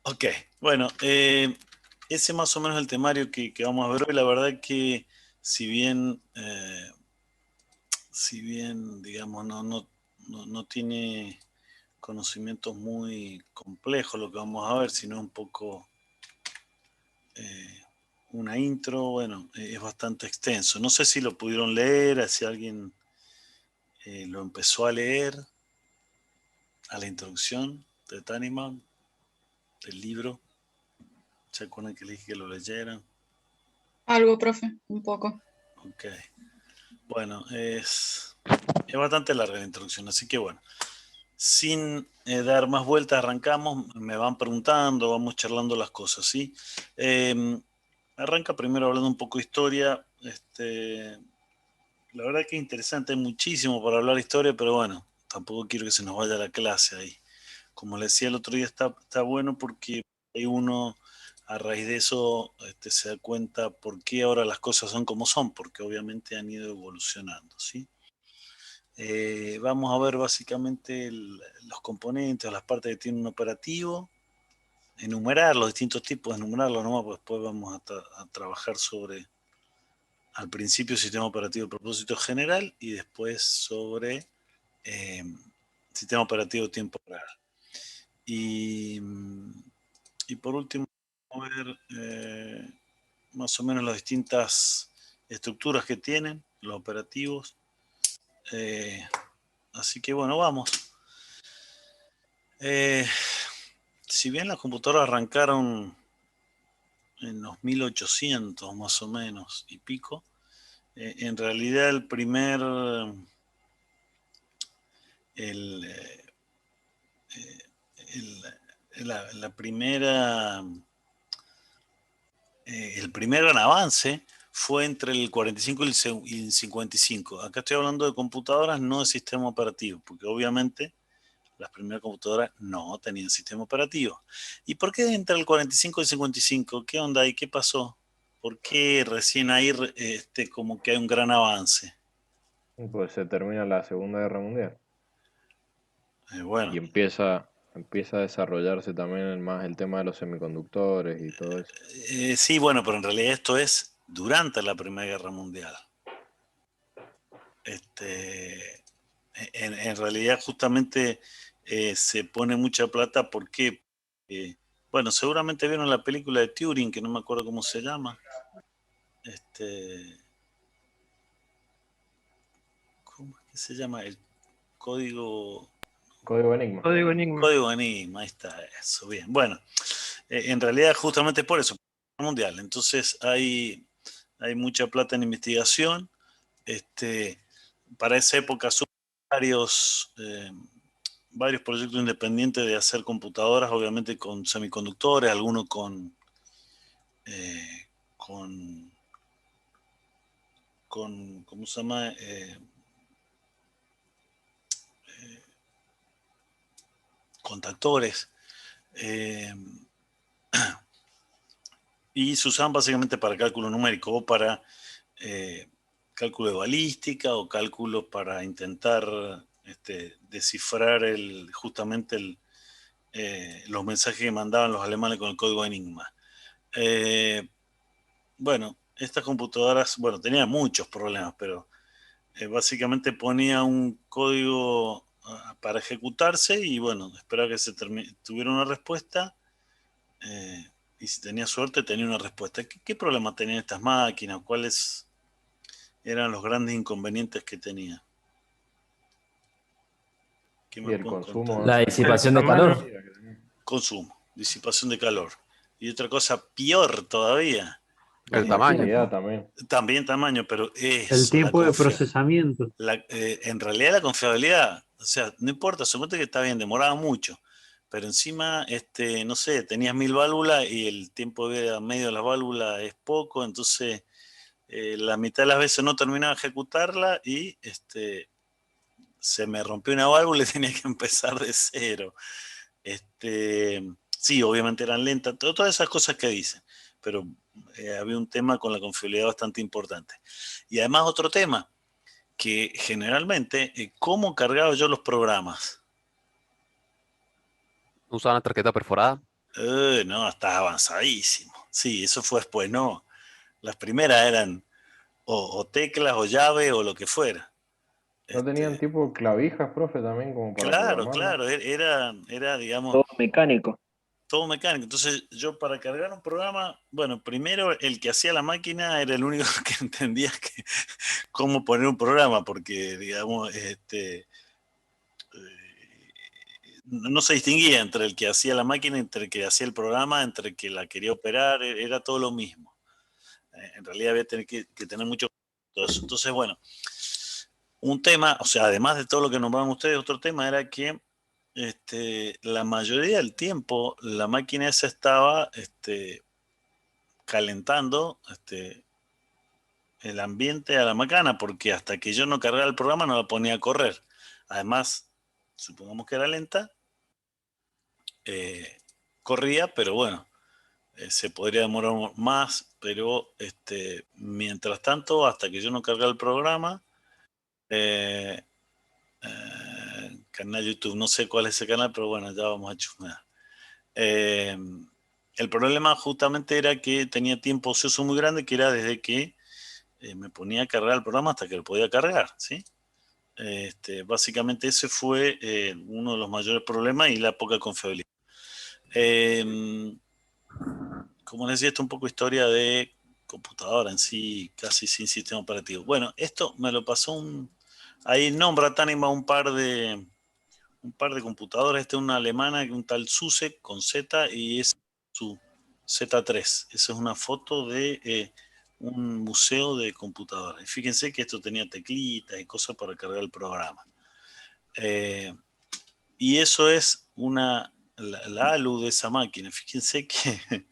Ok, bueno, ese más o menos es el temario que vamos a ver hoy. La verdad que si bien, digamos, no tiene conocimientos muy complejos lo que vamos a ver, sino un poco eh, una intro, bueno, es bastante extenso. No sé si lo pudieron leer, si alguien lo empezó a leer, a la introducción de Taniman, del libro. ¿Se acuerdan que le dije que lo leyeran? Algo, profe, un poco. Ok. Bueno, es bastante larga la introducción, así que bueno, sin dar más vueltas, arrancamos, me van preguntando, vamos charlando las cosas, ¿sí? Eh, Arranca primero hablando un poco de historia. La verdad que es interesante, hay muchísimo para hablar de historia, pero bueno, tampoco quiero que se nos vaya la clase ahí. Como le decía el otro día, está bueno porque hay uno, a raíz de eso, se da cuenta por qué ahora las cosas son como son, porque obviamente han ido evolucionando, ¿sí? Vamos a ver básicamente los componentes o las partes que tiene un operativo, enumerar los distintos tipos, enumerarlos nomás, pues después vamos a trabajar sobre, al principio, sistema operativo de propósito general y después sobre eh, sistema operativo de tiempo real. Y, y por último, vamos a ver más o menos las distintas estructuras que tienen los operativos. Eh, Así que bueno, vamos. Eh, si bien las computadoras arrancaron en los 1800 más o menos y pico, en realidad el, la primera, el primer gran avance fue entre el 45 y el 55. Acá estoy hablando de computadoras, no de sistema operativo, porque obviamente las primeras computadoras no tenían sistema operativo. ¿Y por qué entre el 45 y el 55? ¿Qué onda ahí? ¿Qué pasó? ¿Por qué recién ahí como que hay un gran avance? Pues se termina la Segunda Guerra Mundial Bueno, y empieza a desarrollarse también más el tema de los semiconductores y todo eso. sí, bueno, pero en realidad esto es durante la Primera Guerra Mundial. En realidad justamente se pone mucha plata porque, bueno, seguramente vieron la película de Turing, que no me acuerdo cómo se llama. Este, ¿Cómo es que se llama? El código, Código Enigma. Código Enigma. código Enigma, ahí está, eso, bien. Bueno, en realidad justamente por eso, mundial. Entonces hay mucha plata en investigación. Este, para esa época son varios proyectos independientes de hacer computadoras, obviamente con semiconductores, algunos eh, con, ¿cómo se llama? Contactores. Eh, y se usaban básicamente para cálculo numérico o para eh, cálculo de balística o cálculos para intentar descifrar justamente los mensajes que mandaban los alemanes con el código Enigma. Bueno, estas computadoras, bueno, tenían muchos problemas, pero básicamente ponía un código para ejecutarse y bueno, esperaba que tuviera una respuesta y si tenía suerte tenía una respuesta. ¿Qué problema tenían estas máquinas? ¿Cuáles eran los grandes inconvenientes que tenía? ¿Qué Y me el pueden contar? consumo La El disipación de tamaño. calor. energía que tenía. Consumo, disipación de calor. Y otra cosa peor todavía, El La tamaño. confiabilidad también. también tamaño, pero El eso, tiempo de procesamiento. en realidad la confiabilidad, o sea, no importa, suponte que está bien, demoraba mucho, pero encima, no sé, tenías 1000 válvulas y el tiempo de vida medio de las válvulas es poco, entonces la mitad de las veces no terminaba de ejecutarla y se me rompió una válvula y tenía que empezar de cero. Sí, obviamente eran lentas, todas esas cosas que dicen, pero había un tema con la confiabilidad bastante importante. Y además otro tema, que generalmente, ¿cómo cargaba yo los programas? Usaban la tarjeta perforada. No, estás avanzadísimo. Sí, eso fue después, no. Las primeras eran o teclas o llave o lo que fuera. ¿No tenían Este, tipo clavijas, profe, también como para claro, programarla? claro, era, digamos, Todo mecánico. todo mecánico. Entonces, yo para cargar un programa, bueno, primero el que hacía la máquina era el único que entendía cómo poner un programa, porque, digamos, no se distinguía entre el que hacía la máquina, entre el que hacía el programa, entre el que la quería operar, era todo lo mismo. En realidad había que tener mucho todo eso. Entonces, bueno, un tema, o sea, además de todo lo que nombraron ustedes, otro tema era que la mayoría del tiempo la máquina esa estaba calentando el ambiente a la macana, porque hasta que yo no cargara el programa no la ponía a correr. Además, supongamos que era lenta, eh, corría, pero bueno, se podría demorar más, pero mientras tanto, hasta que yo no cargara el programa, eh, canal YouTube, no sé cuál es ese canal, pero bueno, ya vamos a chusmear. Eh, el problema justamente era que tenía tiempo ocioso muy grande, que era desde que me ponía a cargar el programa hasta que lo podía cargar, ¿sí? Básicamente ese fue uno de los mayores problemas y la poca confiabilidad. Como les decía, esto es un poco historia de computadora en sí, casi sin sistema operativo. Bueno, esto me lo pasó ahí nombra Tánima un par de computadoras. Esta es una alemana, un tal SUSE con Z y es su Z3. Esa es una foto de un museo de computadoras. Y fíjense que esto tenía teclitas y cosas para cargar el programa. Y eso es la ALU de esa máquina. Fíjense que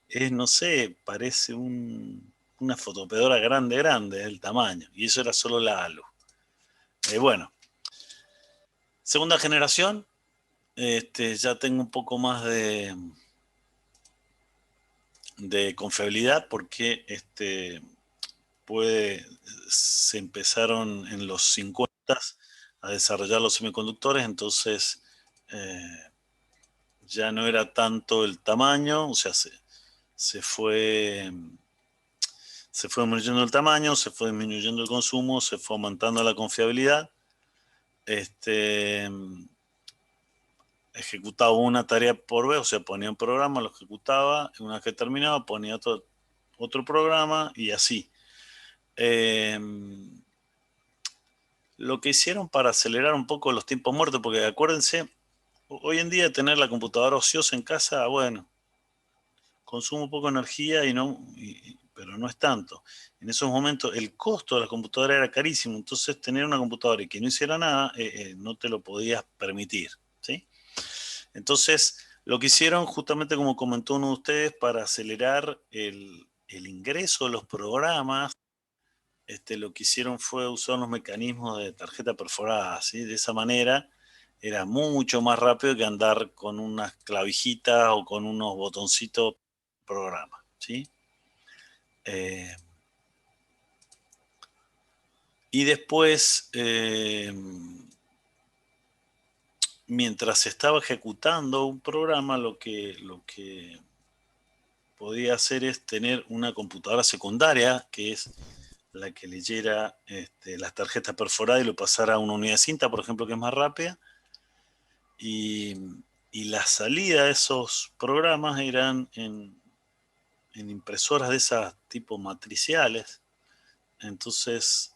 es, no sé, parece una fotopeadora grande, grande, el tamaño. Y eso era solo la ALU. Bueno, segunda generación, ya tengo un poco más de confiabilidad porque se empezaron en los 50 a desarrollar los semiconductores, entonces ya no era tanto el tamaño, o sea, se fue disminuyendo el tamaño, se fue disminuyendo el consumo, se fue aumentando la confiabilidad. Ejecutaba una tarea por vez, o sea, ponía un programa, lo ejecutaba, y una vez que terminaba ponía otro programa y así. Lo que hicieron para acelerar un poco los tiempos muertos, porque acuérdense, hoy en día tener la computadora ociosa en casa, bueno, consume poco energía pero no es tanto. En esos momentos el costo de la computadora era carísimo, entonces tener una computadora y que no hiciera nada, no te lo podías permitir, ¿sí? Entonces, lo que hicieron, justamente como comentó uno de ustedes, para acelerar el ingreso de los programas, lo que hicieron fue usar los mecanismos de tarjeta perforada, ¿sí? De esa manera era mucho más rápido que andar con unas clavijitas o con unos botoncitos programa, ¿sí? Y después, mientras se estaba ejecutando un programa, lo que podía hacer es tener una computadora secundaria, que es la que leyera las tarjetas perforadas y lo pasara a una unidad de cinta, por ejemplo, que es más rápida. Y la salida de esos programas eran en impresoras de esas tipo matriciales. Entonces,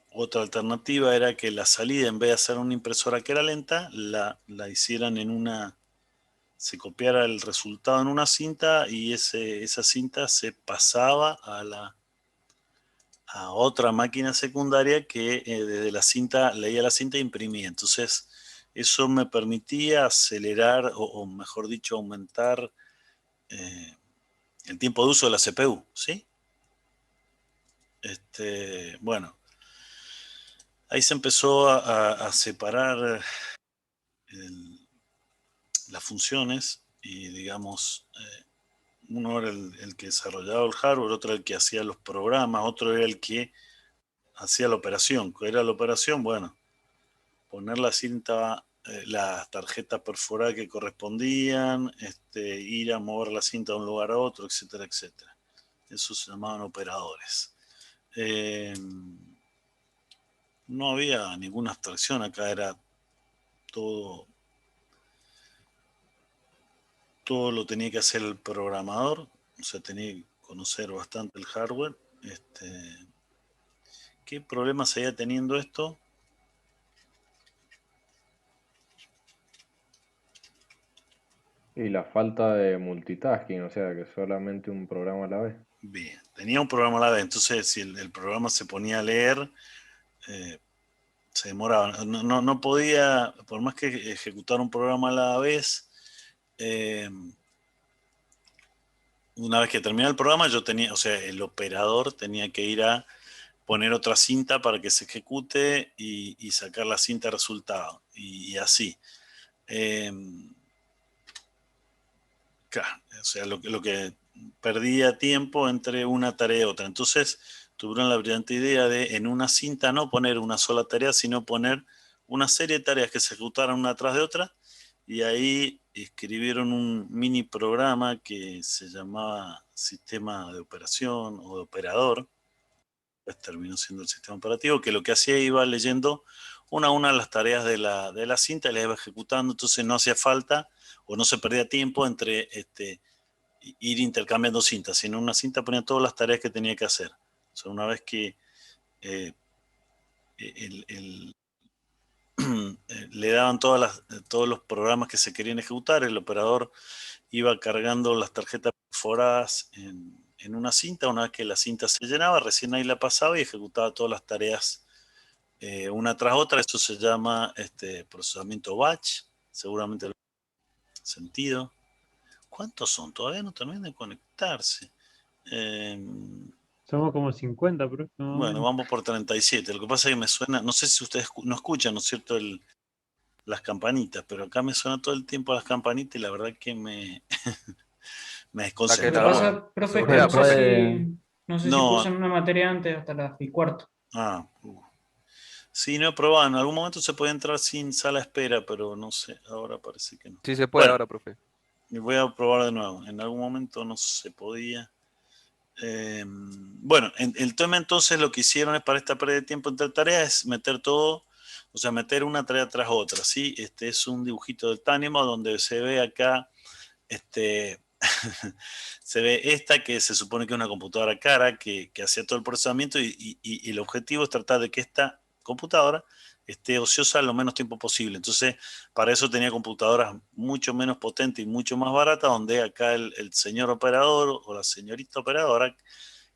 otra alternativa era que la salida, en vez de hacer una impresora que era lenta, la hicieran se copiara el resultado en una cinta y esa cinta se pasaba a otra máquina secundaria que desde la cinta leía la cinta e imprimía. Entonces, eso me permitía acelerar o mejor dicho, aumentar el tiempo de uso de la CPU, ¿sí? Bueno, ahí se empezó a separar las funciones y, digamos, uno era el que desarrollaba el hardware, otro era el que hacía los programas, otro era el que hacía la operación. ¿Qué era la operación? Bueno, poner la cinta las tarjetas perforadas que correspondían, ir a mover la cinta de un lugar a otro, etcétera, etcétera. Eso se llamaban operadores. No había ninguna abstracción, acá era todo lo tenía que hacer el programador, o sea, tenía que conocer bastante el hardware. ¿Qué problemas seguía teniendo esto? Y la falta de multitasking, o sea, que solamente un programa a la vez. Bien, tenía un programa a la vez, entonces si el programa se ponía a leer, se demoraba. No podía, por más que ejecutar un programa a la vez, una vez que terminaba el programa, yo tenía, o sea, el operador tenía que ir a poner otra cinta para que se ejecute y sacar la cinta de resultado, y así. Claro, o sea, lo que perdía tiempo entre una tarea y otra. Entonces tuvieron la brillante idea de en una cinta no poner una sola tarea, sino poner una serie de tareas que se ejecutaran una tras de otra, y ahí escribieron un mini programa que se llamaba sistema de operación o de operador, pues terminó siendo el sistema operativo, que lo que hacía iba leyendo una a una las tareas de la cinta y las iba ejecutando, entonces no hacía falta o no se perdía tiempo entre ir intercambiando cintas, sino en una cinta ponía todas las tareas que tenía que hacer. O sea, una vez que eh, le daban todos los programas que se querían ejecutar, el operador iba cargando las tarjetas perforadas en una cinta. Una vez que la cinta se llenaba, recién ahí la pasaba y ejecutaba todas las tareas una tras otra. Esto se llama procesamiento batch, seguramente lo han sentido. ¿Cuántos son? Todavía no terminan de conectarse. Somos como 50, pero Bueno, vamos por 37. Lo que pasa es que me suena, no sé si ustedes no escuchan, ¿no es cierto?, las campanitas, pero acá me suena todo el tiempo las campanitas y la verdad que me Lo desconcentra. que Lo que pasa, profe, es que Mira, no sé si No, cursan una materia antes hasta las y cuarto. sí, no he probado. En algún momento se puede entrar sin sala de espera, pero no sé, ahora parece que no. Sí se puede Bueno, ahora, profe. voy a probar de nuevo. En algún momento no se podía. Bueno, el tema entonces lo que hicieron es para esta pérdida de tiempo entre tareas es meter todo, o sea, meter una tarea tras otra, ¿sí? Este es un dibujito del Tánimo donde se ve acá, se ve esta que se supone que es una computadora cara que hacía todo el procesamiento y el objetivo es tratar de que esta computadora esté ociosa lo menos tiempo posible. Entonces, para eso tenía computadoras mucho menos potentes y mucho más baratas, donde acá el señor operador o la señorita operadora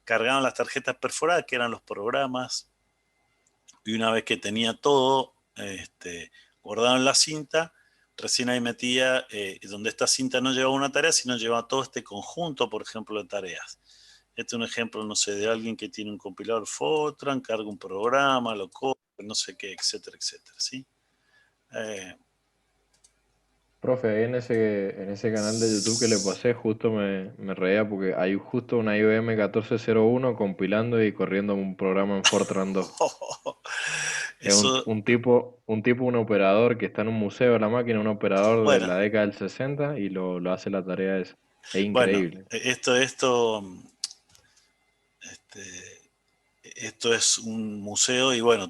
cargaban las tarjetas perforadas, que eran los programas, y una vez que tenía todo guardado en la cinta, recién ahí metía, donde esta cinta no llevaba una tarea, sino llevaba todo este conjunto, por ejemplo, de tareas. Este es un ejemplo, no sé, de alguien que tiene un compilador Fortran, carga un programa, lo corre, no sé qué, etcétera, etcétera, ¿sí? Profe, ahí en ese canal de YouTube que le pasé, justo me reía porque hay justo una IBM 1401 compilando y corriendo un programa en Fortran 2. Es Eso, un operador que está en un museo de la máquina, un operador de bueno, la década del 60 y lo hace la tarea esa. Es bueno, increíble. esto es un museo y bueno,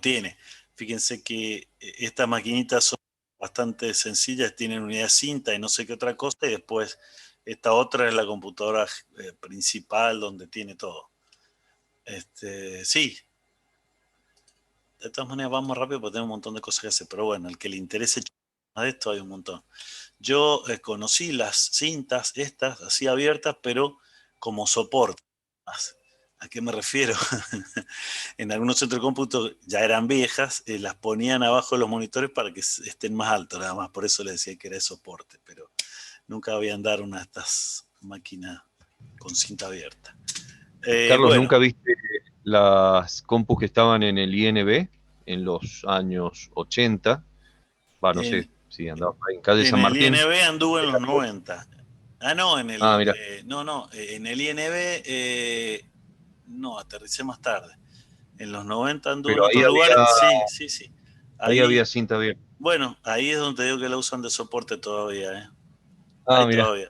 fíjense que estas maquinitas son bastante sencillas, tienen unidad de cinta y no sé qué otra cosa, y después esta otra es la computadora principal donde tiene todo. Sí, de todas maneras vamos rápido porque tengo un montón de cosas que hacer, pero bueno, el que le interese más de esto hay un montón. Yo conocí las cintas estas así abiertas, pero como soporte. ¿A qué me refiero? En algunos centros de cómputo ya eran viejas, las ponían abajo de los monitores para que estén más altos, nada más. Por eso le decía que era de soporte, pero nunca voy a andar una de estas máquinas con cinta abierta. Carlos, Bueno, ¿nunca viste las compus que estaban en el INB en los años 80? No en, sé si andabas ahí en calle en San el Martín. INB anduve en los 90. No, Mira, en el INB no, aterricé más tarde. En los 90 anduve en pero ahí otros lugares, había, sí, sí, sí. Ahí había cinta abierta. Bueno, ahí es donde digo que la usan de soporte todavía, ¿eh? Ah, Ahí mira. todavía.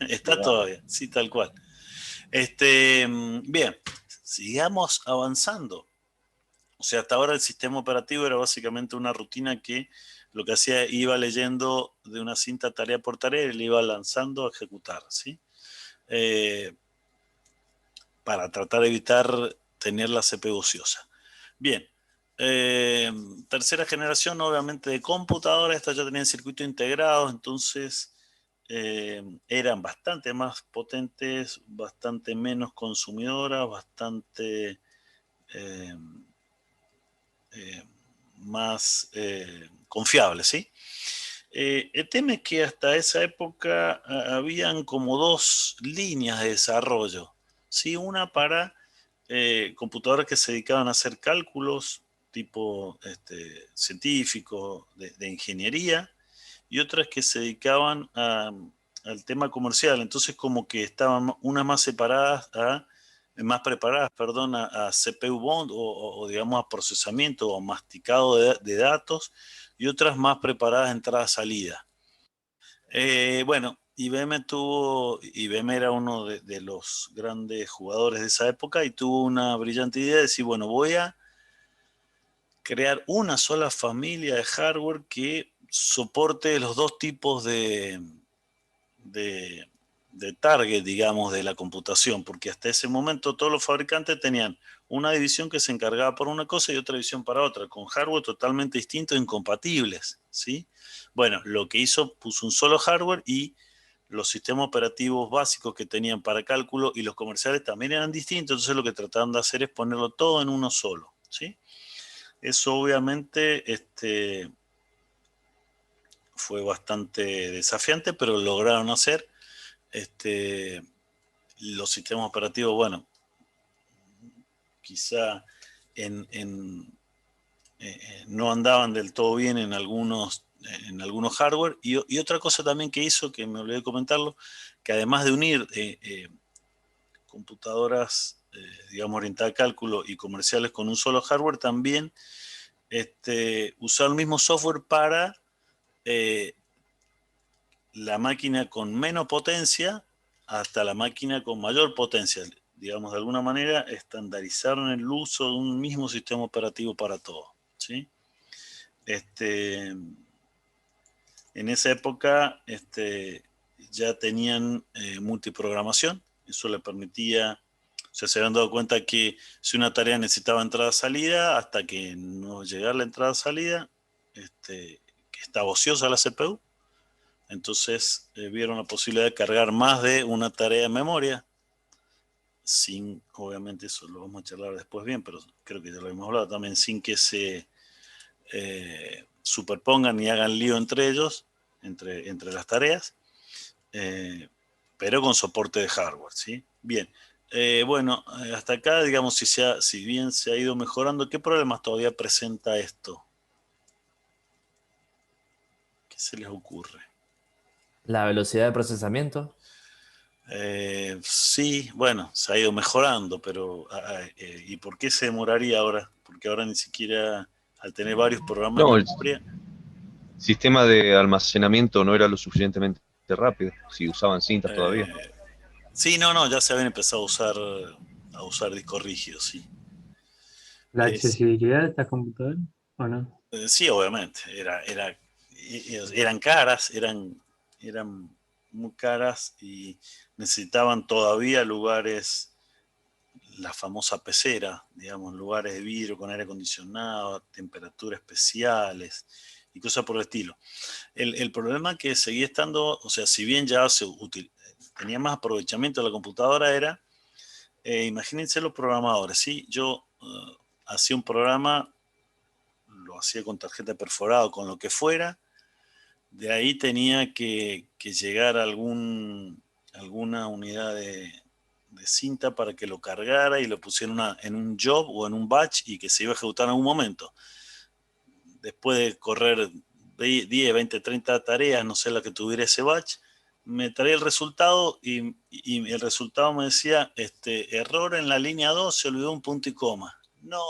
Está todavía, sí, tal cual. Bien, sigamos avanzando. O sea, hasta ahora el sistema operativo era básicamente una rutina que lo que hacía, iba leyendo de una cinta tarea por tarea y le iba lanzando a ejecutar, ¿sí? Para tratar de evitar tener la CPU ociosa. Bien, tercera generación obviamente de computadoras, estas ya tenían circuitos integrados, entonces eran bastante más potentes, bastante menos consumidoras, bastante más confiables, ¿sí? El tema es que hasta esa época habían como dos líneas de desarrollo, ¿sí? Una para computadoras que se dedicaban a hacer cálculos tipo científicos, de ingeniería, y otras que se dedicaban al tema comercial. Entonces como que estaban unas más separadas más preparadas, perdón, a CPU bond o digamos a procesamiento o masticado de datos, y otras más preparadas a entrada-salida. Bueno, IBM era uno de los grandes jugadores de esa época y tuvo una brillante idea de decir, bueno, voy a crear una sola familia de hardware que soporte los dos tipos de, de target, digamos, de la computación, porque hasta ese momento todos los fabricantes tenían una división que se encargaba por una cosa y otra división para otra, con hardware totalmente distintos e incompatibles, ¿sí? Bueno, lo que hizo, puso un solo hardware y los sistemas operativos básicos que tenían para cálculo y los comerciales también eran distintos, entonces lo que trataban de hacer es ponerlo todo en uno solo, ¿sí? Eso obviamente fue bastante desafiante, pero lo lograron hacer. Los sistemas operativos, bueno, quizá no andaban del todo bien en algunos hardware. Y otra cosa también que hizo, que me olvidé de comentarlo, que además de unir computadoras, digamos, orientadas a cálculo y comerciales con un solo hardware, también usar el mismo software para la máquina con menos potencia hasta la máquina con mayor potencia. Digamos, de alguna manera, estandarizaron el uso de un mismo sistema operativo para todo, ¿sí? En esa época ya tenían multiprogramación, eso le permitía, o sea, se habían dado cuenta que si una tarea necesitaba entrada-salida, hasta que no llegara la entrada-salida, que estaba ociosa la CPU, entonces vieron la posibilidad de cargar más de una tarea en memoria, sin, obviamente eso lo vamos a charlar después bien, pero creo que ya lo hemos hablado también, sin que se superpongan y hagan lío entre ellos, entre las tareas, pero con soporte de hardware, ¿sí? Bien, bueno, hasta acá, digamos, si bien se ha ido mejorando, ¿qué problemas todavía presenta esto? ¿Qué se les ocurre? La velocidad de procesamiento. Sí, bueno, se ha ido mejorando, pero ¿y por qué se demoraría ahora? Porque ahora ni siquiera al tener varios programas No, en el memoria. sistema de almacenamiento no era lo suficientemente rápido, si usaban cintas todavía. Sí, no, ya se habían empezado a usar discos rígidos, sí. ¿La accesibilidad de estas computadoras o no? Sí, obviamente, eran caras, eran muy caras y necesitaban todavía lugares, la famosa pecera, digamos, lugares de vidrio con aire acondicionado, temperaturas especiales y cosas por el estilo. El problema que seguía estando, o sea, si bien ya tenía más aprovechamiento de la computadora era, imagínense los programadores, ¿sí? Yo hacía un programa, lo hacía con tarjeta perforada, con lo que fuera, de ahí tenía que llegar a alguna unidad de cinta para que lo cargara y lo pusiera en un job o en un batch y que se iba a ejecutar en algún momento. Después de correr 10, 20, 30 tareas, no sé la que tuviera ese batch, me traía el resultado y el resultado me decía, error en la línea 2, se olvidó un punto y coma. No.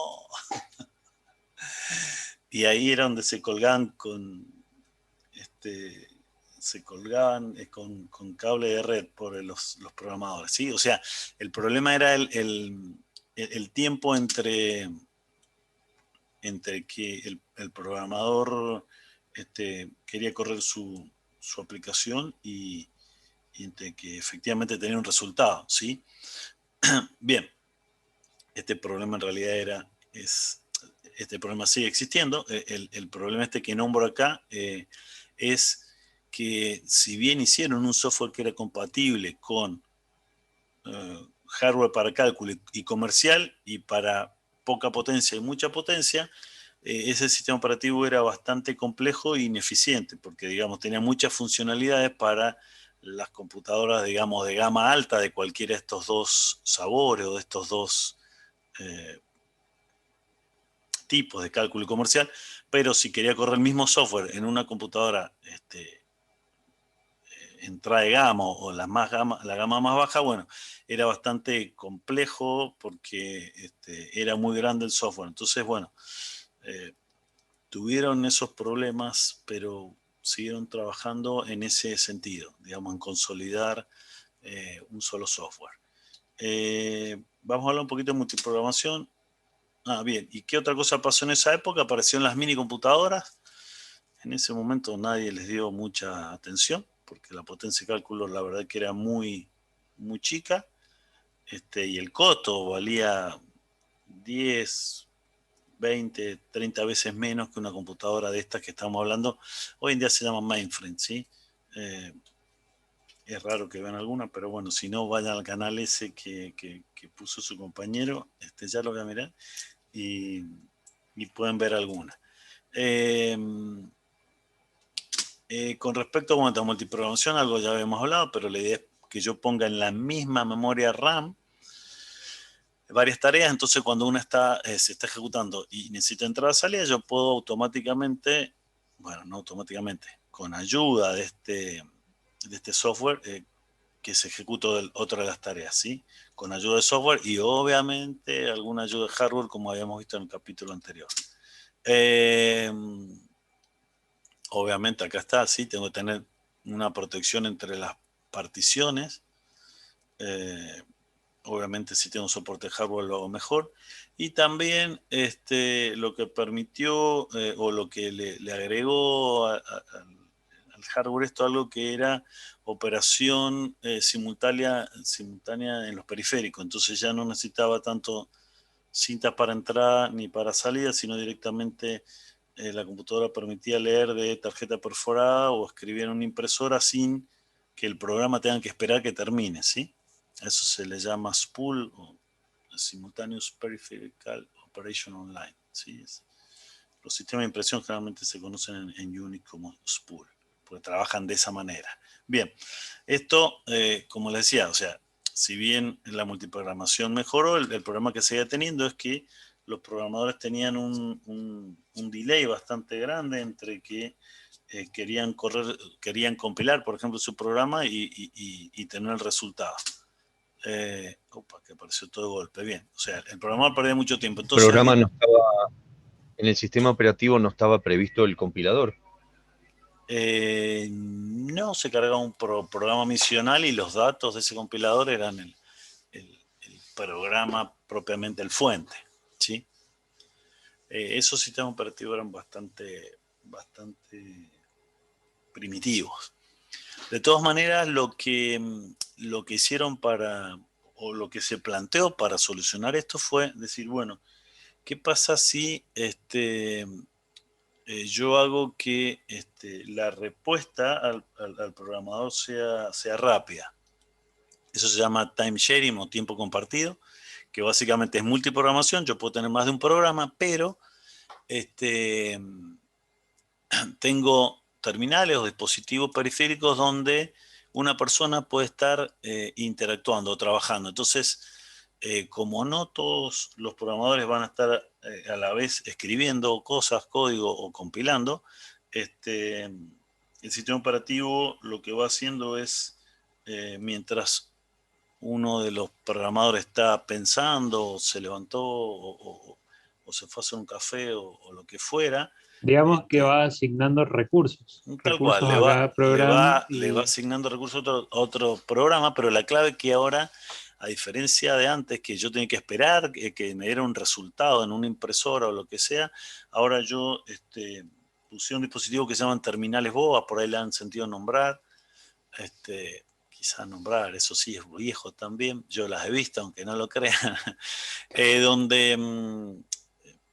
y ahí era donde se colgaban con cable de red por los programadores, ¿sí? O sea, el problema era el tiempo entre que el programador quería correr su aplicación y entre que efectivamente tenía un resultado, ¿sí? Bien, este problema en realidad este problema sigue existiendo. El problema que nombro acá es que si bien hicieron un software que era compatible con hardware para cálculo y comercial y para poca potencia y mucha potencia, ese sistema operativo era bastante complejo e ineficiente porque, digamos, tenía muchas funcionalidades para las computadoras, digamos, de gama alta de cualquiera de estos dos sabores o de estos dos tipos de cálculo comercial, pero si quería correr el mismo software en una computadora entrada de gama o la gama más baja, bueno, era bastante complejo porque era muy grande el software. Entonces, bueno, tuvieron esos problemas, pero siguieron trabajando en ese sentido, digamos, en consolidar un solo software. Vamos a hablar un poquito de multiprogramación. Bien, ¿y qué otra cosa pasó en esa época? Aparecieron las mini computadoras. En ese momento nadie les dio mucha atención, porque la potencia de cálculo la verdad que era muy, muy chica, y el costo valía 10, 20, 30 veces menos que una computadora de estas que estamos hablando. Hoy en día se llama mainframe, ¿sí? Es raro que vean alguna, pero bueno, si no, vayan al canal ese que puso su compañero, ya lo voy a mirar, y pueden ver alguna. Con respecto a multiprogramación, algo ya habíamos hablado, pero la idea es que yo ponga en la misma memoria RAM varias tareas, entonces cuando una se está ejecutando y necesita entrar a salida, yo puedo automáticamente, bueno, no automáticamente, con ayuda de este software, que se ejecute otra de las tareas, ¿sí? Con ayuda de software y obviamente alguna ayuda de hardware, como habíamos visto en el capítulo anterior. Obviamente acá está, sí, tengo que tener una protección entre las particiones. Obviamente si tengo soporte hardware lo hago mejor. Y también lo que permitió o lo que le agregó al hardware esto, algo que era operación simultánea en los periféricos. Entonces ya no necesitaba tanto cintas para entrada ni para salida, sino directamente la computadora permitía leer de tarjeta perforada o escribir en una impresora sin que el programa tenga que esperar que termine, ¿sí? Eso se le llama spool o Simultaneous Peripheral Operation Online, ¿sí? Los sistemas de impresión generalmente se conocen en Unix como spool, porque trabajan de esa manera. Bien, esto, como les decía, o sea, si bien la multiprogramación mejoró, el problema que seguía teniendo es que los programadores tenían un delay bastante grande entre que querían compilar, por ejemplo, su programa y tener el resultado. Opa, que apareció todo de golpe. Bien, o sea, el programador perdía mucho tiempo. El programa no estaba, en el sistema operativo no estaba previsto el compilador. No, se cargaba un programa misional y los datos de ese compilador eran el programa propiamente, el fuente, ¿sí? Esos sistemas operativos eran bastante primitivos. De todas maneras, lo que hicieron o lo que se planteó para solucionar esto fue decir, bueno, ¿qué pasa si yo hago que la respuesta al programador sea rápida? Eso se llama time sharing o tiempo compartido, que básicamente es multiprogramación. Yo puedo tener más de un programa, pero tengo terminales o dispositivos periféricos donde una persona puede estar interactuando o trabajando. Entonces, como no todos los programadores van a estar a la vez escribiendo cosas, código o compilando, el sistema operativo lo que va haciendo es, mientras uno de los programadores está pensando, se levantó o o se fue a hacer un café o lo que fuera. Digamos que va asignando recursos. Tal cual, Recursos a cada programa. le va asignando recursos a otro programa, pero la clave es que ahora, a diferencia de antes, que yo tenía que esperar que me diera un resultado en una impresora o lo que sea, ahora yo puse un dispositivo que se llaman terminales BOA, por ahí le han sentido nombrar. Quizás nombrar, eso sí es viejo también, yo las he visto, aunque no lo crean, donde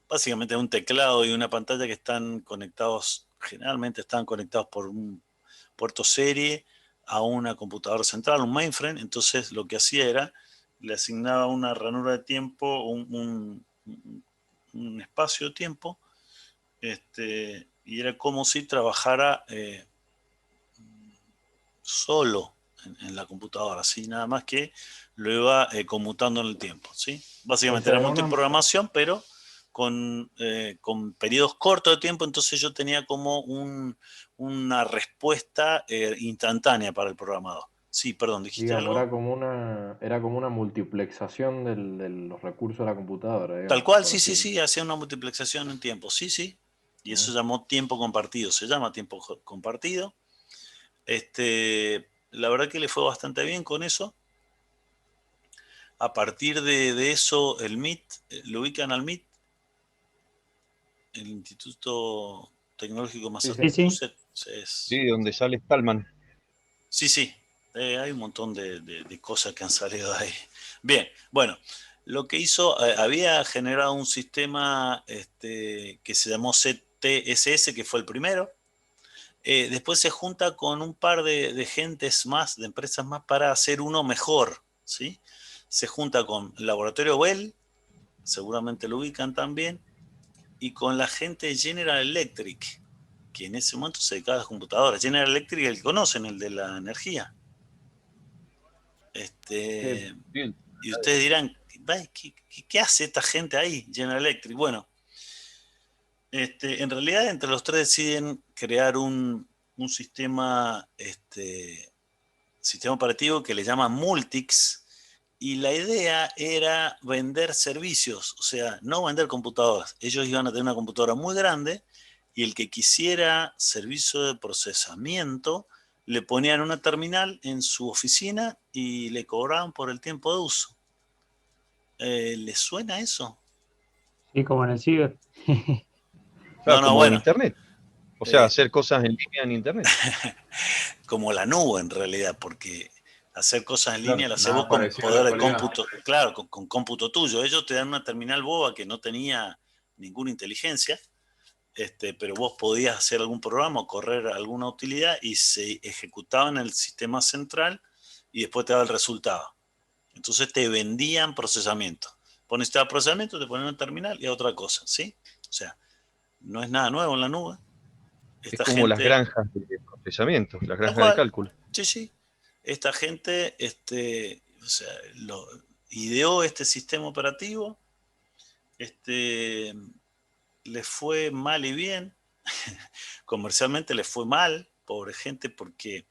básicamente un teclado y una pantalla que están conectados, generalmente están conectados por un puerto serie a una computadora central, un mainframe. Entonces lo que hacía era, le asignaba una ranura de tiempo, un espacio de tiempo, y era como si trabajara solo en la computadora, ¿sí? Nada más que lo iba conmutando en el tiempo, ¿sí? Básicamente era multiprogramación, pero con periodos cortos de tiempo, entonces yo tenía como una respuesta instantánea para el programador. Sí, perdón, ¿dijiste Digamos, algo? era como una multiplexación de los recursos de la computadora, Tal digamos, cual, por sí, así sí, decirlo. sí, hacía una multiplexación en tiempo, sí, sí. Y eso ¿No? se llamó tiempo compartido, se llama tiempo compartido. La verdad que le fue bastante bien con eso. A partir de eso, el MIT, ¿lo ubican al MIT? El Instituto Tecnológico Sí, sí. Sí, sí. Massachusetts. Sí, donde sale Stallman. Sí, sí, hay un montón de cosas que han salido de ahí. Bien, bueno, lo que hizo, había generado un sistema que se llamó CTSS, que fue el primero. Después se junta con un par de gentes más, de empresas más, para hacer uno mejor, ¿sí? Se junta con el Laboratorio Bell, seguramente lo ubican también, y con la gente de General Electric, que en ese momento se dedicaba a las computadoras. General Electric, el que conocen, el de la energía. Sí, Y ustedes dirán, ¿qué hace esta gente ahí, General Electric? Bueno, en realidad entre los tres deciden crear un sistema operativo que le llaman Multics, y la idea era vender servicios, o sea, no vender computadoras. Ellos iban a tener una computadora muy grande y el que quisiera servicio de procesamiento le ponían una terminal en su oficina y le cobraban por el tiempo de uso. ¿Les suena eso? Sí, como en el ciber. No, Claro, no, como en bueno, Internet. O sea, eh, hacer cosas en línea en Internet. como la nube en realidad, porque hacer cosas en línea Claro, las haces vos nada con parecido a la poder de actualidad. cómputo, claro, con cómputo tuyo. Ellos te dan una terminal boba que no tenía ninguna inteligencia, pero vos podías hacer algún programa o correr alguna utilidad y se ejecutaba en el sistema central y después te daba el resultado. Entonces te vendían procesamiento. Vos necesitabas procesamiento, te ponían una terminal y a otra cosa, ¿sí? O sea, no es nada nuevo en la nube. Es Esta como las gente, granjas de procesamiento, las tal granjas de cual, cálculo. sí, sí. Esta gente, o sea, ideó este sistema operativo, le fue mal y bien. Comercialmente le fue mal, pobre gente, porque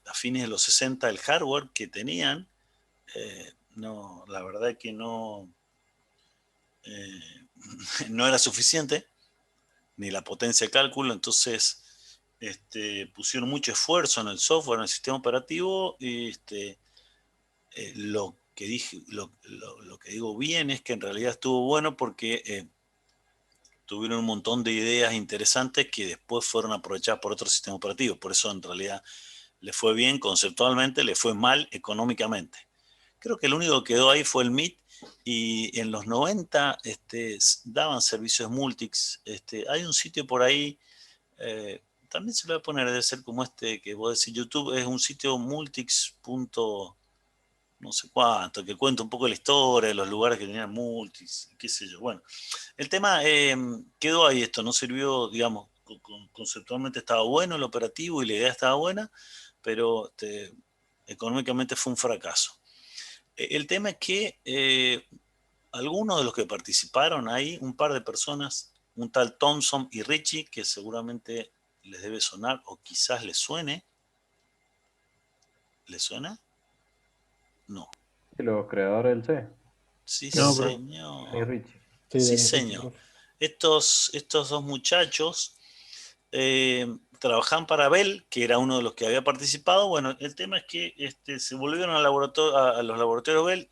a fines de los 60 el hardware que tenían, no, la verdad que no, no era suficiente, ni la potencia de cálculo. Entonces pusieron mucho esfuerzo en el software, en el sistema operativo, y lo que digo bien es que en realidad estuvo bueno porque tuvieron un montón de ideas interesantes que después fueron aprovechadas por otros sistemas operativos. Por eso en realidad le fue bien conceptualmente, le fue mal económicamente. Creo que el único que quedó ahí fue el MIT, y en los 90 daban servicios Multics. Hay un sitio por ahí, también se lo voy a poner, debe ser como que vos decís YouTube, es un sitio multics. No sé cuánto, que cuenta un poco la historia de los lugares que tenían multis, qué sé yo. Bueno, el tema quedó ahí, esto no sirvió, digamos, conceptualmente estaba bueno el operativo y la idea estaba buena, pero económicamente fue un fracaso. El tema es que algunos de los que participaron ahí, un par de personas, un tal Thompson y Richie, que seguramente les debe sonar o quizás les suene. ¿Les suena? No. Sí, los creadores del C, Sí, No, pero Kenny señor. Richie. Sí, Sí, le escucho, señor. profe. Estos dos muchachos trabajaban para Bell, que era uno de los que había participado. Bueno, el tema es que se volvieron al a los laboratorios Bell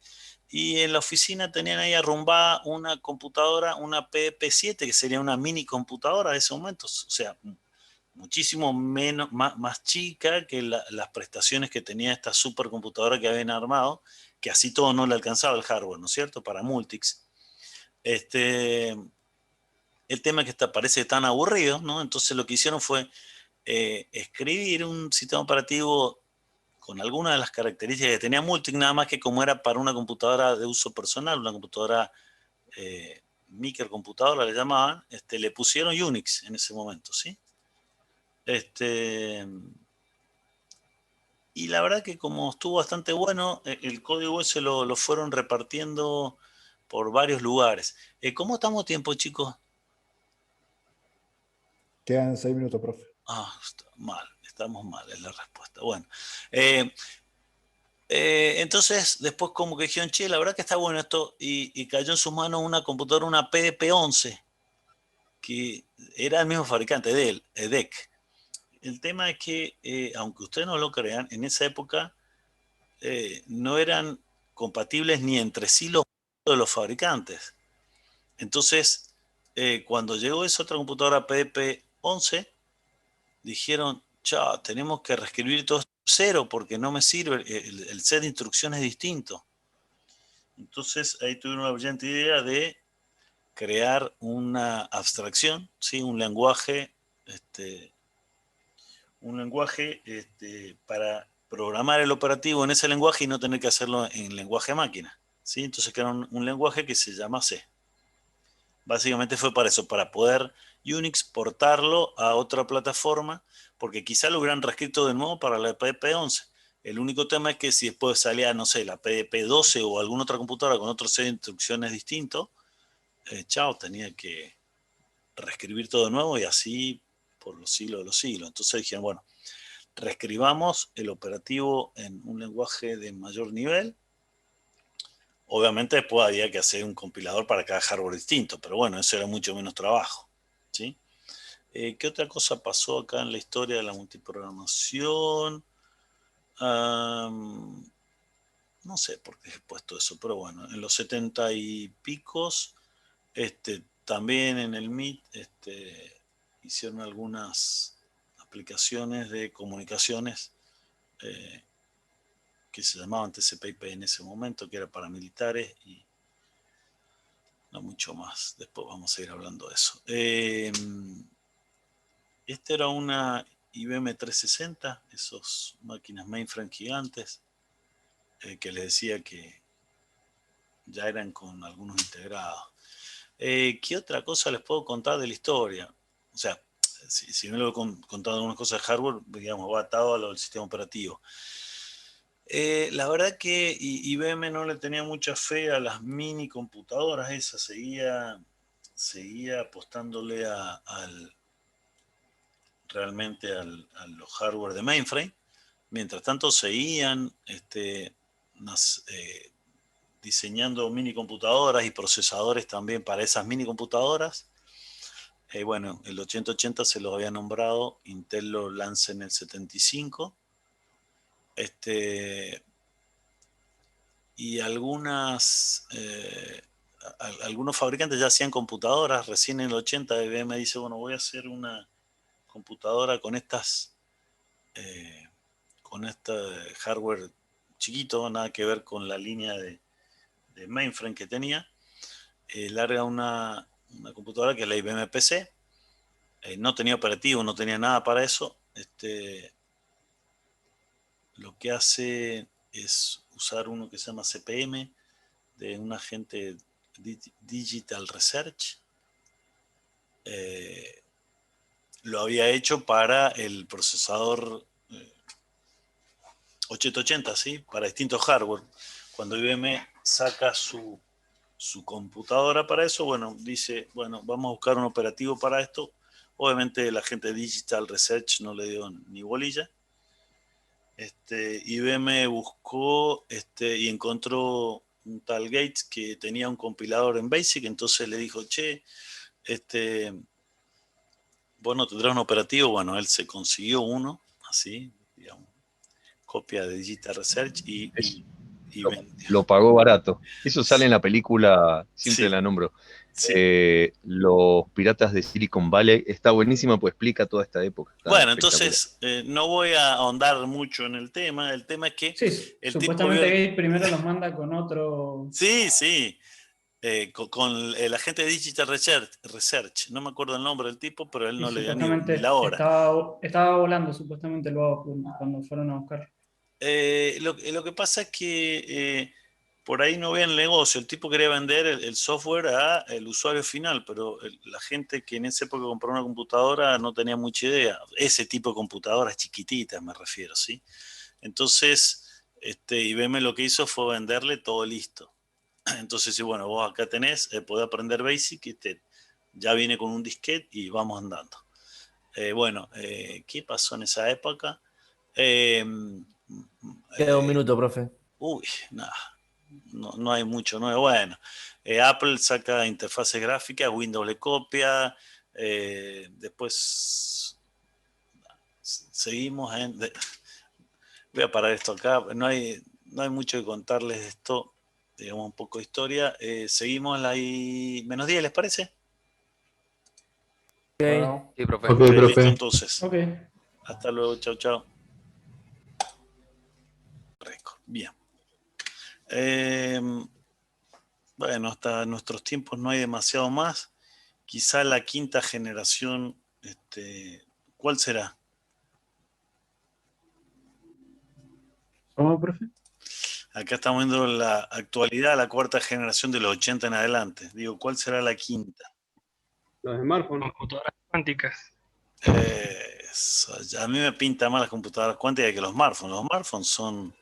y en la oficina tenían ahí arrumbada una computadora, una PDP-7, que sería una mini computadora de ese momento, o sea, muchísimo menos, más chica que las prestaciones que tenía esta supercomputadora que habían armado, que así todo no le alcanzaba el hardware, ¿no es cierto?, para Multics. El tema es que parece tan aburrido, ¿no? Entonces lo que hicieron fue escribir un sistema operativo con algunas de las características que tenía Multic, nada más que como era para una computadora de uso personal, una computadora microcomputadora le llamaban, le pusieron Unix en ese momento, ¿sí? Y la verdad que como estuvo bastante bueno, el código ese lo fueron repartiendo por varios lugares. ¿Cómo estamos tiempo, chicos? Quedan 6 minutos, profe. Mal, estamos mal, es la respuesta. Bueno, entonces después como que dijeron, che, la verdad que está bueno esto, y cayó en sus manos una computadora, una PDP-11, que era el mismo fabricante de él, EDEC. El tema es que, aunque ustedes no lo crean, en esa época no eran compatibles ni entre sí los de los fabricantes. Entonces, cuando llegó esa otra computadora PDP-11, dijeron, chao, tenemos que reescribir todo esto cero porque no me sirve, el set de instrucciones es distinto. Entonces ahí tuvieron una brillante idea de crear una abstracción, ¿sí? Un lenguaje para programar el operativo en ese lenguaje y no tener que hacerlo en lenguaje máquina, ¿sí? Entonces crearon un lenguaje que se llama C. Básicamente fue para eso, para poder Unix portarlo a otra plataforma, porque quizá lo hubieran reescrito de nuevo para la PDP-11. El único tema es que si después salía, no sé, la PDP-12 o alguna otra computadora con otro set de instrucciones distinto, chao, tenía que reescribir todo de nuevo y así por los siglos de los siglos. Entonces dijeron, bueno, reescribamos el operativo en un lenguaje de mayor nivel. Obviamente después había que hacer un compilador para cada hardware distinto, pero bueno, eso era mucho menos trabajo, ¿sí? ¿Qué otra cosa pasó acá en la historia de la multiprogramación? No sé por qué he puesto eso, pero bueno, en los 70 y picos, también en el MIT hicieron algunas aplicaciones de comunicaciones que se llamaban TCP/IP en ese momento, que era para militares y no mucho más. Después vamos a ir hablando de eso. Esta era una IBM 360, esos máquinas mainframe gigantes, que les decía que ya eran con algunos integrados. ¿Qué otra cosa les puedo contar de la historia? O sea, si me lo he contado algunas cosas de hardware, digamos, va atado a lo del sistema operativo. La verdad que IBM no le tenía mucha fe a las mini computadoras esas, seguía apostándole realmente a los hardware de mainframe. Mientras tanto seguían diseñando mini computadoras y procesadores también para esas mini computadoras. Bueno, el 8080 se los había nombrado, Intel lo lanza en el 75. Y algunos fabricantes ya hacían computadoras. Recién en el 80 IBM dice, bueno, voy a hacer una computadora con este hardware chiquito, nada que ver con la línea de mainframe que tenía. Larga una computadora que es la IBM PC. No tenía operativo, no tenía nada para eso. Lo que hace es usar uno que se llama CPM, de un agente Digital Research. Lo había hecho para el procesador 8080, ¿sí? Para distintos hardware. Cuando IBM saca su computadora para eso, bueno, dice, bueno, vamos a buscar un operativo para esto. Obviamente la gente de Digital Research no le dio ni bolilla. IBM buscó y encontró un tal Gates que tenía un compilador en BASIC, entonces le dijo, che, vos no tendrás un operativo. Bueno, él se consiguió uno, así, digamos, copia de Digital Research y vendió. Lo pagó barato. Eso sale en la película, siempre Sí, la nombro. sí. Los piratas de Silicon Valley. Está buenísima, pues explica toda esta época. Está Bueno, espectacular. entonces no voy a ahondar mucho en el tema. El tema es que Sí, el tipo supuestamente vio... Gates primero los manda con otro. Sí, sí. Con el agente de Digital Research, no me acuerdo el nombre del tipo, pero él Y no le dio ni supuestamente la hora. estaba volando, supuestamente luego cuando fueron a buscar. Lo que pasa es que por ahí no ve el negocio. El tipo quería vender el software al usuario final, pero la gente que en esa época compró una computadora no tenía mucha idea. Ese tipo de computadoras chiquititas me refiero, ¿sí? Entonces, IBM lo que hizo fue venderle todo listo. Entonces, sí, bueno, vos acá tenés, podés aprender BASIC y ya viene con un disquete y vamos andando. ¿Qué pasó en esa época? Queda un minuto, profe. Uy, nada, no hay mucho nuevo. Bueno, Apple saca interfaces gráficas, Windows le copia, después seguimos voy a parar esto acá, no hay mucho que contarles de esto, digamos un poco de historia. Seguimos la -10, ¿les parece? Bueno, Sí, profe. Ok, Listo, profe. entonces. ok. Hasta luego, chau, chau. Récord, bien. Bueno, hasta nuestros tiempos no hay demasiado más. Quizá la quinta generación, ¿cuál será? ¿Cómo, profe? Acá estamos viendo la actualidad, la cuarta generación de los 80 en adelante. Digo, ¿cuál será la quinta? Los smartphones. Computadoras cuánticas. A mí me pinta más las computadoras cuánticas que los smartphones. Los smartphones son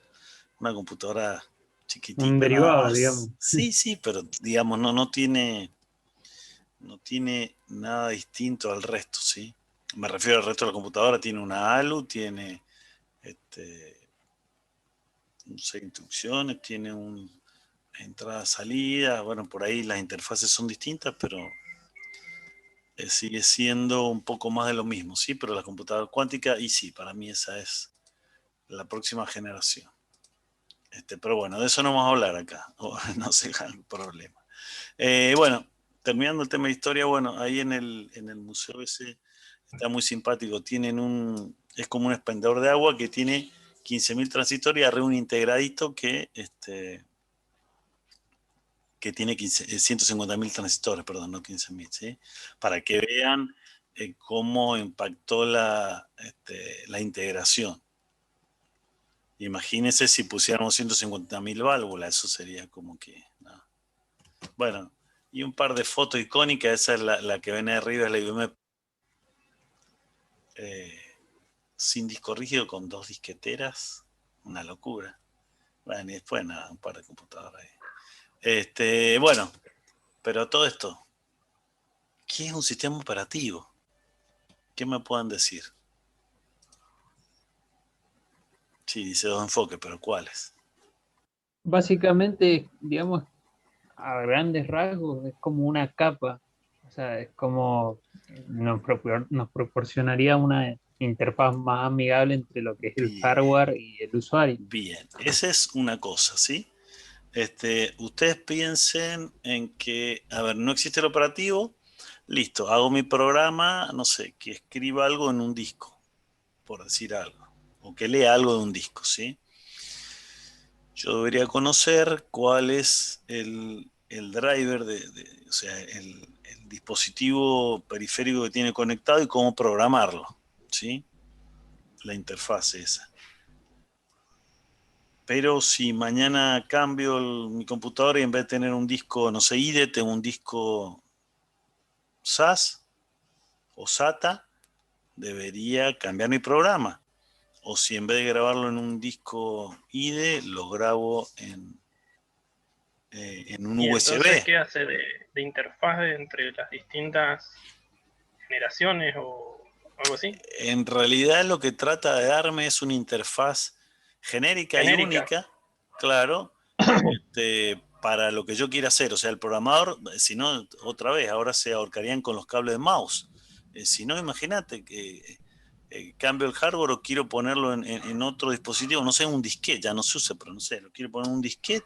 una computadora chiquitita, Un nada derivado, más. digamos. Sí, pero digamos, no tiene nada distinto al resto, ¿sí? Me refiero al resto de la computadora, tiene una ALU, tiene no sé, instrucciones, tiene entrada, salida, bueno, por ahí las interfaces son distintas, pero sigue siendo un poco más de lo mismo, ¿sí? Pero la computadora cuántica, y sí, para mí esa es la próxima generación. Pero bueno, de eso no vamos a hablar acá, no se hagan problema. Bueno, terminando el tema de historia, bueno, ahí en el museo ese está muy simpático, es como un expendedor de agua que tiene 15.000 transistores y arriba un integradito que tiene 150.000 transistores, perdón, no 15.000, ¿sí? Para que vean cómo impactó la integración. Imagínense si pusiéramos 150.000 válvulas, eso sería como que... No. Bueno, y un par de fotos icónicas, esa es la que ven ahí arriba, es la IBM sin disco rígido con 2 disqueteras, una locura. Bueno, y después nada, un par de computadoras ahí. Bueno, pero todo esto, ¿qué es un sistema operativo? ¿Qué me pueden decir? Sí, dice 2 enfoques, pero ¿cuáles? Básicamente, digamos, a grandes rasgos, es como una capa. O sea, es como nos proporcionaría una interfaz más amigable entre lo que es el Bien, hardware y el usuario. bien. Esa es una cosa, ¿sí? Ustedes piensen en que, a ver, no existe el operativo, listo, hago mi programa, no sé, que escriba algo en un disco, por decir algo, o que lea algo de un disco, ¿sí? Yo debería conocer cuál es el driver, o sea, el dispositivo periférico que tiene conectado y cómo programarlo, ¿sí? La interfaz esa. Pero si mañana cambio mi computadora y en vez de tener un disco, no sé, IDE, tengo un disco SAS o SATA, debería cambiar mi programa. O si en vez de grabarlo en un disco IDE, lo grabo en un Y entonces, USB. ¿qué hace de interfaz entre las distintas generaciones o algo así? En realidad lo que trata de darme es una interfaz genérica y Genérica. única, claro, para lo que yo quiera hacer. O sea, el programador, si no, otra vez, ahora se ahorcarían con los cables de mouse. Si no, imagínate que cambio el hardware o quiero ponerlo en otro dispositivo, no sé, un disquete, ya no se usa, pero no sé, lo quiero poner en un disquete,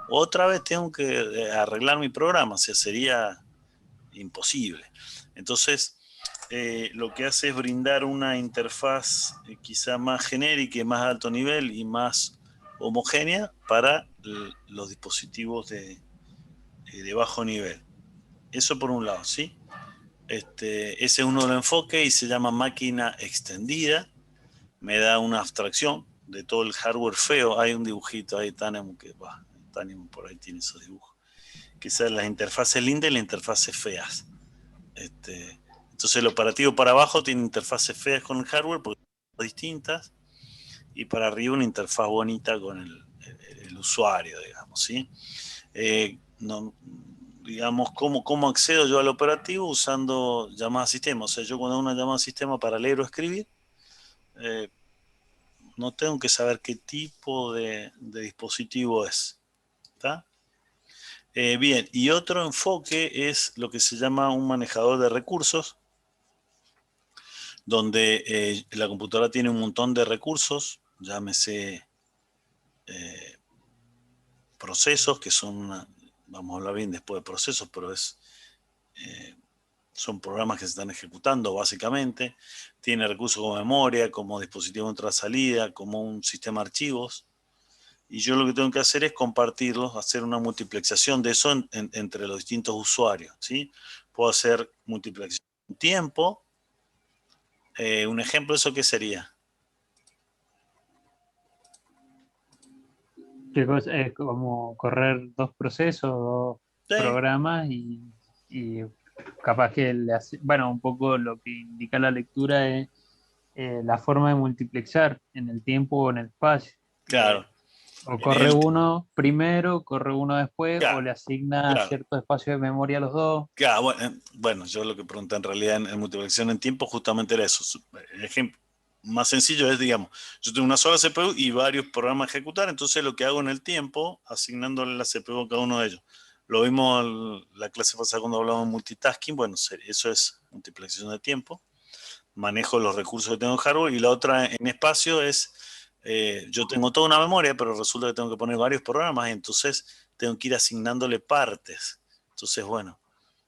otra vez tengo que arreglar mi programa, o sea, sería imposible. Entonces, lo que hace es brindar una interfaz quizá más genérica y más alto nivel y más homogénea para los dispositivos de bajo nivel. Eso por un lado, ¿sí? Ese es uno de los enfoques y se llama máquina extendida. Me da una abstracción de todo el hardware feo. Hay un dibujito ahí, Tanem, que Tanem por ahí tiene esos dibujos. Quizás las interfaces lindas y las interfaces feas. Entonces el operativo para abajo tiene interfaces feas con el hardware porque son distintas, y para arriba una interfaz bonita con el usuario, digamos, ¿sí? Digamos, ¿cómo accedo yo al operativo? Usando llamadas a sistema. O sea, yo cuando hago una llamada a sistema para leer o escribir, no tengo que saber qué tipo de dispositivo es. ¿Está? Bien, y otro enfoque es lo que se llama un manejador de recursos, donde la computadora tiene un montón de recursos, llámese procesos, que son, vamos a hablar bien después de procesos, pero son programas que se están ejecutando básicamente. Tiene recursos como memoria, como dispositivo de entrada salida, como un sistema de archivos. Y yo lo que tengo que hacer es compartirlos, hacer una multiplexación de eso entre los distintos usuarios, ¿sí? Puedo hacer multiplexación en tiempo. Un ejemplo de eso, ¿qué sería? Es como correr dos procesos, dos Sí. programas y capaz que le hace, bueno, un poco lo que indica la lectura es la forma de multiplexar en el tiempo o en el espacio. Claro. O corre uno primero, corre uno después, Claro, o le asigna claro. cierto espacio de memoria a los dos. Claro, bueno, yo lo que pregunté en realidad en multiplexación en tiempo justamente era eso. El ejemplo más sencillo es, digamos, yo tengo una sola CPU y varios programas a ejecutar, entonces lo que hago en el tiempo, asignándole la CPU a cada uno de ellos. Lo vimos en la clase pasada cuando hablamos de multitasking. Bueno, eso es multiplexación de tiempo. Manejo los recursos que tengo en hardware, y la otra en espacio es, yo tengo toda una memoria, pero resulta que tengo que poner varios programas, y entonces tengo que ir asignándole partes. Entonces, bueno,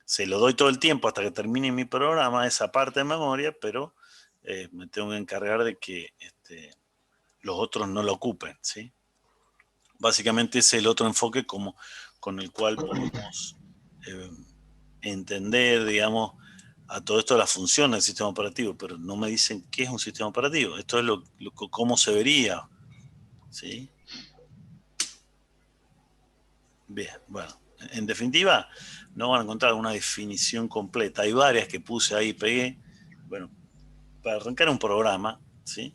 se lo doy todo el tiempo hasta que termine mi programa, esa parte de memoria, pero me tengo que encargar de que los otros no lo ocupen, ¿sí? Básicamente ese es el otro enfoque con el cual podemos entender, digamos, a todo esto la función del sistema operativo, pero no me dicen qué es un sistema operativo. Esto es cómo se vería, ¿sí? Bien, bueno, en definitiva, no van a encontrar una definición completa. Hay varias que puse ahí, pegué. Bueno, para arrancar un programa, ¿sí?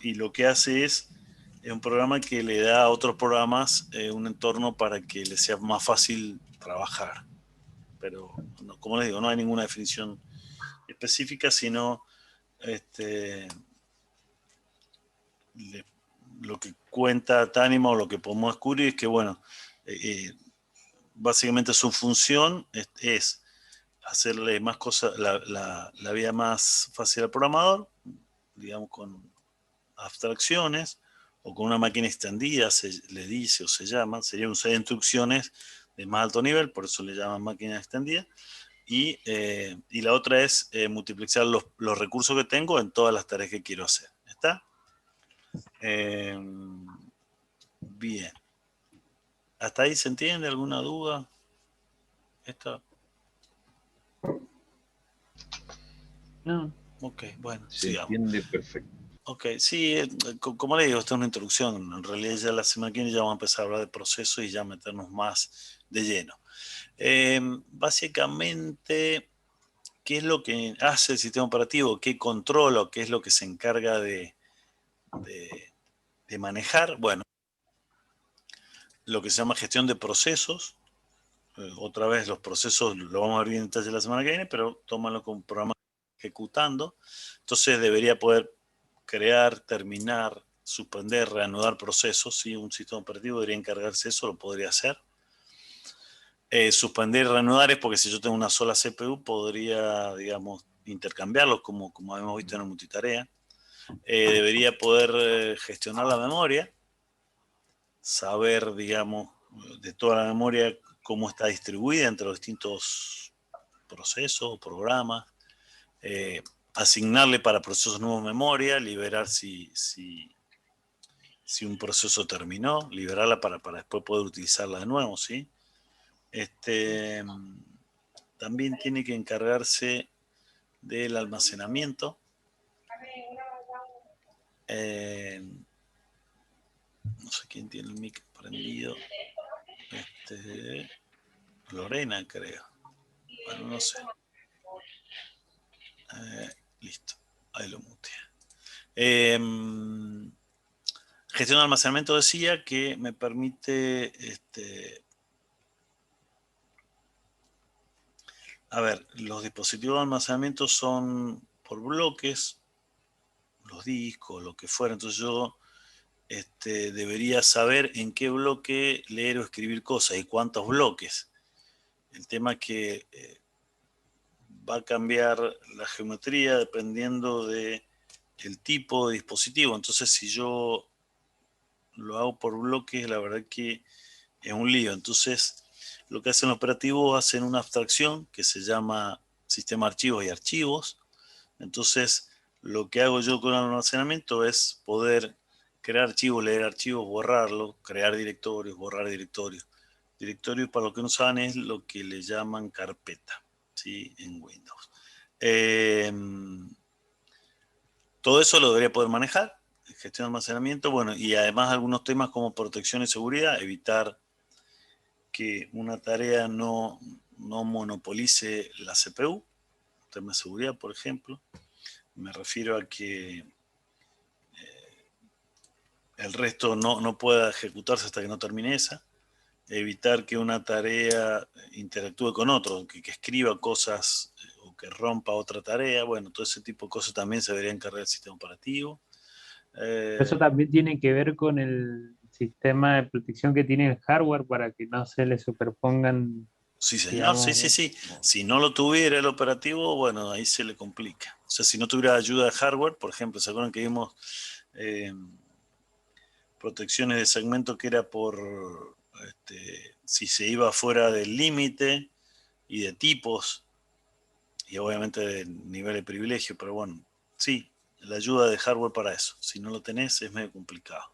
Y lo que hace es un programa que le da a otros programas un entorno para que les sea más fácil trabajar. Pero, como les digo, no hay ninguna definición específica, sino lo que cuenta Tánima o lo que podemos descubrir es que, bueno, básicamente su función es hacerle más cosas, la vida más fácil al programador, digamos, con abstracciones o con una máquina extendida, se le dice o se llama, sería un set de instrucciones de más alto nivel, por eso le llaman máquina extendida. Y la otra es multiplicar los recursos que tengo en todas las tareas que quiero hacer. ¿Está? Bien. ¿Hasta ahí se entiende? ¿Alguna duda? ¿Esto? No. Ok, bueno, Se sigamos. entiende perfecto. Ok, sí, como le digo, esta es una introducción. En realidad ya la semana que viene ya vamos a empezar a hablar de procesos y ya meternos más de lleno. Básicamente, ¿qué es lo que hace el sistema operativo? ¿Qué controla? ¿Qué es lo que se encarga de manejar? Bueno, lo que se llama gestión de procesos. Otra vez, los procesos lo vamos a ver bien en detalle la semana que viene, pero tómalo como un programa ejecutando. Entonces debería poder crear, terminar, suspender, reanudar procesos, ¿sí? Un sistema operativo debería encargarse de eso, lo podría hacer. Suspender y reanudar es porque si yo tengo una sola CPU, podría, digamos, intercambiarlos como habíamos visto en la multitarea. Debería poder gestionar la memoria, saber, digamos, de toda la memoria cómo está distribuida entre los distintos procesos o programas, asignarle para procesos nuevos memoria, liberar si un proceso terminó, liberarla para después poder utilizarla de nuevo, ¿sí? También tiene que encargarse del almacenamiento. No sé quién tiene el mic prendido. Lorena, creo. Bueno, no sé. Listo. Ahí lo muteé. Gestión de almacenamiento decía que me permite a ver, los dispositivos de almacenamiento son por bloques, los discos, lo que fuera. Entonces yo debería saber en qué bloque leer o escribir cosas y cuántos bloques. El tema es que va a cambiar la geometría dependiendo del tipo de dispositivo. Entonces si yo lo hago por bloques, la verdad que es un lío. Entonces lo que hacen los operativos, hacen una abstracción que se llama sistema archivos y archivos. Entonces lo que hago yo con el almacenamiento es poder crear archivos, leer archivos, borrarlos, crear directorios, borrar directorios. Directorios, para los que no saben, es lo que le llaman carpeta, ¿sí? En Windows. Todo eso lo debería poder manejar, gestión de almacenamiento, bueno, y además algunos temas como protección y seguridad, evitar que una tarea no monopolice la CPU, tema de seguridad, por ejemplo. Me refiero a que el resto no pueda ejecutarse hasta que no termine esa. Evitar que una tarea interactúe con otro, que escriba cosas o que rompa otra tarea. Bueno, todo ese tipo de cosas también se debería encargar el sistema operativo. Eso también tiene que ver con el sistema de protección que tiene el hardware para que no se le superpongan, Sí, señor, digamos, sí. Si no lo tuviera el operativo, bueno, ahí se le complica. O sea, si no tuviera ayuda de hardware, por ejemplo, ¿se acuerdan que vimos protecciones de segmento que era por si se iba fuera del límite y de tipos y obviamente de nivel de privilegio? Pero bueno, sí, la ayuda de hardware para eso. Si no lo tenés es medio complicado.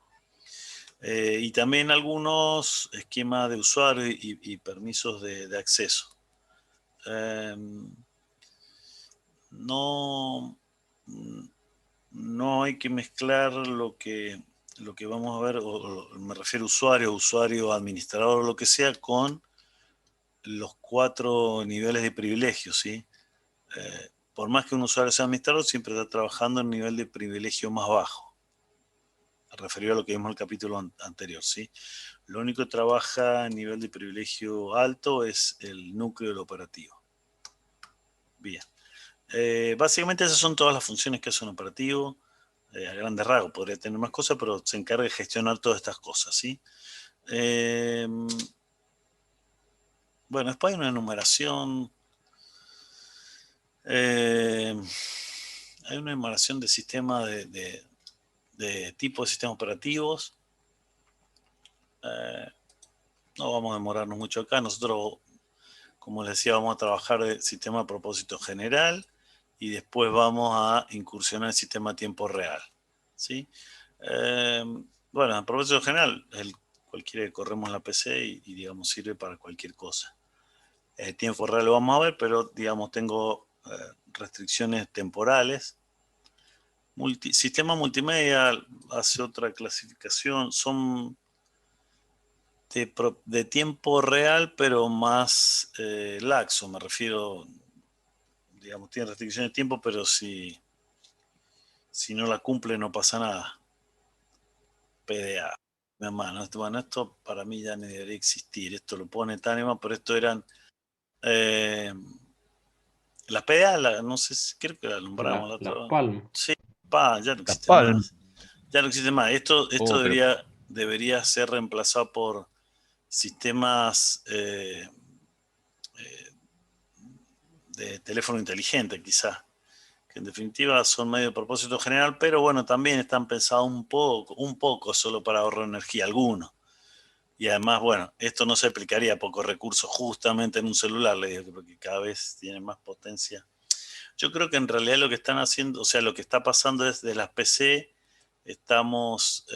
Y también algunos esquemas de usuario y permisos de acceso. No hay que mezclar lo que vamos a ver, o me refiero a usuario, administrador o lo que sea, con los 4 niveles de privilegio, ¿sí? Por más que un usuario sea administrador, siempre está trabajando en un nivel de privilegio más bajo. Referido a lo que vimos en el capítulo anterior, ¿sí? Lo único que trabaja a nivel de privilegio alto es el núcleo del operativo. Bien. Básicamente esas son todas las funciones que hace un operativo. A grandes rasgos, podría tener más cosas, pero se encarga de gestionar todas estas cosas, ¿sí? Bueno, después hay una enumeración. Hay una enumeración de sistemas de tipo de sistemas operativos. No vamos a demorarnos mucho acá. Nosotros, como les decía, vamos a trabajar el sistema de propósito general y después vamos a incursionar en el sistema a tiempo real, ¿sí? Bueno, a propósito general, cualquiera que corremos en la PC y digamos, sirve para cualquier cosa. Tiempo real lo vamos a ver, pero digamos, tengo restricciones temporales. Sistema multimedia hace otra clasificación, son de tiempo real, pero más laxo, me refiero, digamos, tiene restricciones de tiempo, pero si no la cumple no pasa nada. PDA. Mi hermano, bueno, esto para mí ya no debería existir. Esto lo pone Tanema, pero esto eran las PDA, no sé, creo que la nombramos la otra. Palm. Sí, ya no Las existe Palm. más. Ya no existe más. Esto pero debería ser reemplazado por sistemas de teléfono inteligente, quizás, que en definitiva son medio de propósito general, pero bueno, también están pensados un poco solo para ahorrar energía, algunos. Y además, bueno, esto no se aplicaría a pocos recursos justamente en un celular, le digo, porque cada vez tiene más potencia. Yo creo que en realidad lo que están haciendo, o sea, lo que está pasando es de las PC, estamos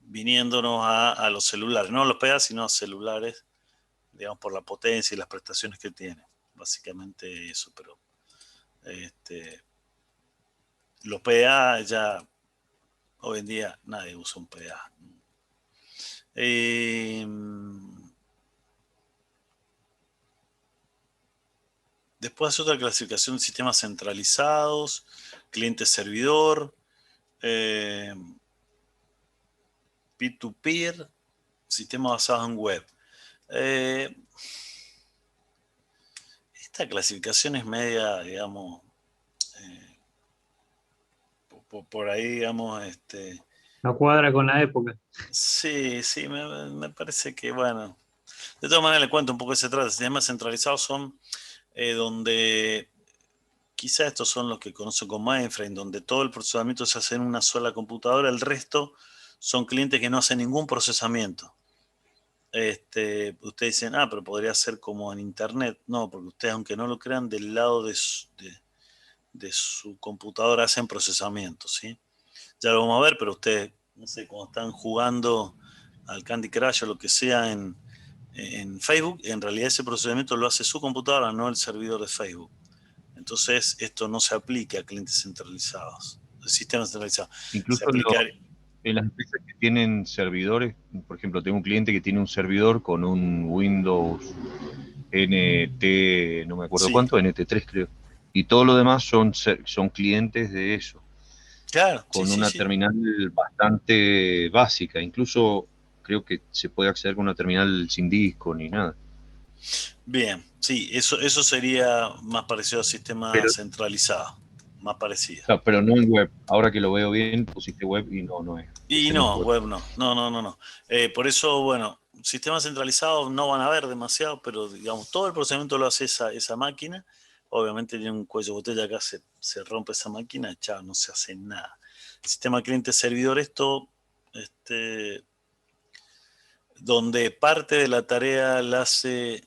viniéndonos a los celulares, no a los PA, sino a celulares, digamos, por la potencia y las prestaciones que tiene. Básicamente eso, pero los PA ya, hoy en día nadie usa un PA. Después hace otra clasificación de sistemas centralizados, cliente-servidor, peer-to-peer, sistema basado en web. Esta clasificación es media, digamos, por ahí, digamos, No cuadra con la época. sí, me parece que, bueno, de todas maneras le cuento un poco de qué se trata. Sistemas centralizados son donde, quizá estos son los que conocen como mainframe, donde todo el procesamiento se hace en una sola computadora, el resto son clientes que no hacen ningún procesamiento. Ustedes dicen, pero podría ser como en internet. No, porque ustedes, aunque no lo crean, del lado de su computadora hacen procesamiento, ¿sí? Ya lo vamos a ver, pero ustedes, no sé, cuando están jugando al Candy Crush o lo que sea en Facebook, en realidad ese procesamiento lo hace su computadora, no el servidor de Facebook. Entonces, esto no se aplica a clientes centralizados, sistemas centralizados. Se incluso aplica... en las empresas que tienen servidores, por ejemplo, tengo un cliente que tiene un servidor con un Windows NT, no me acuerdo Sí, cuánto, NT3 creo, y todo lo demás son clientes de eso, claro, sí, con sí, una sí. terminal bastante básica, incluso creo que se puede acceder con una terminal sin disco ni nada. Bien, sí, eso sería más parecido a sistema Pero, centralizado, más parecido. no, pero no en web. Ahora que lo veo bien, pusiste web y no es. Y Ese no es no, web. web no, no. Por eso, bueno, sistemas centralizados no van a ver demasiado, pero digamos, todo el procesamiento lo hace esa máquina. Obviamente tiene un cuello de botella acá, se rompe esa máquina, chao, no se hace nada. Sistema cliente-servidor, esto, donde parte de la tarea la hace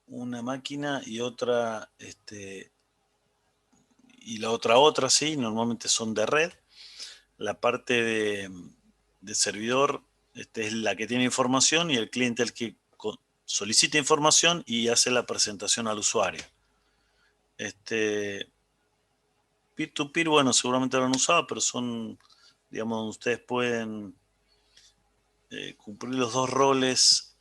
una máquina y otra, y la otra, sí, normalmente son de red. La parte de servidor es la que tiene información y el cliente el que solicita información y hace la presentación al usuario. Peer-to-peer, bueno, seguramente lo han usado, pero son, digamos, ustedes pueden cumplir los dos roles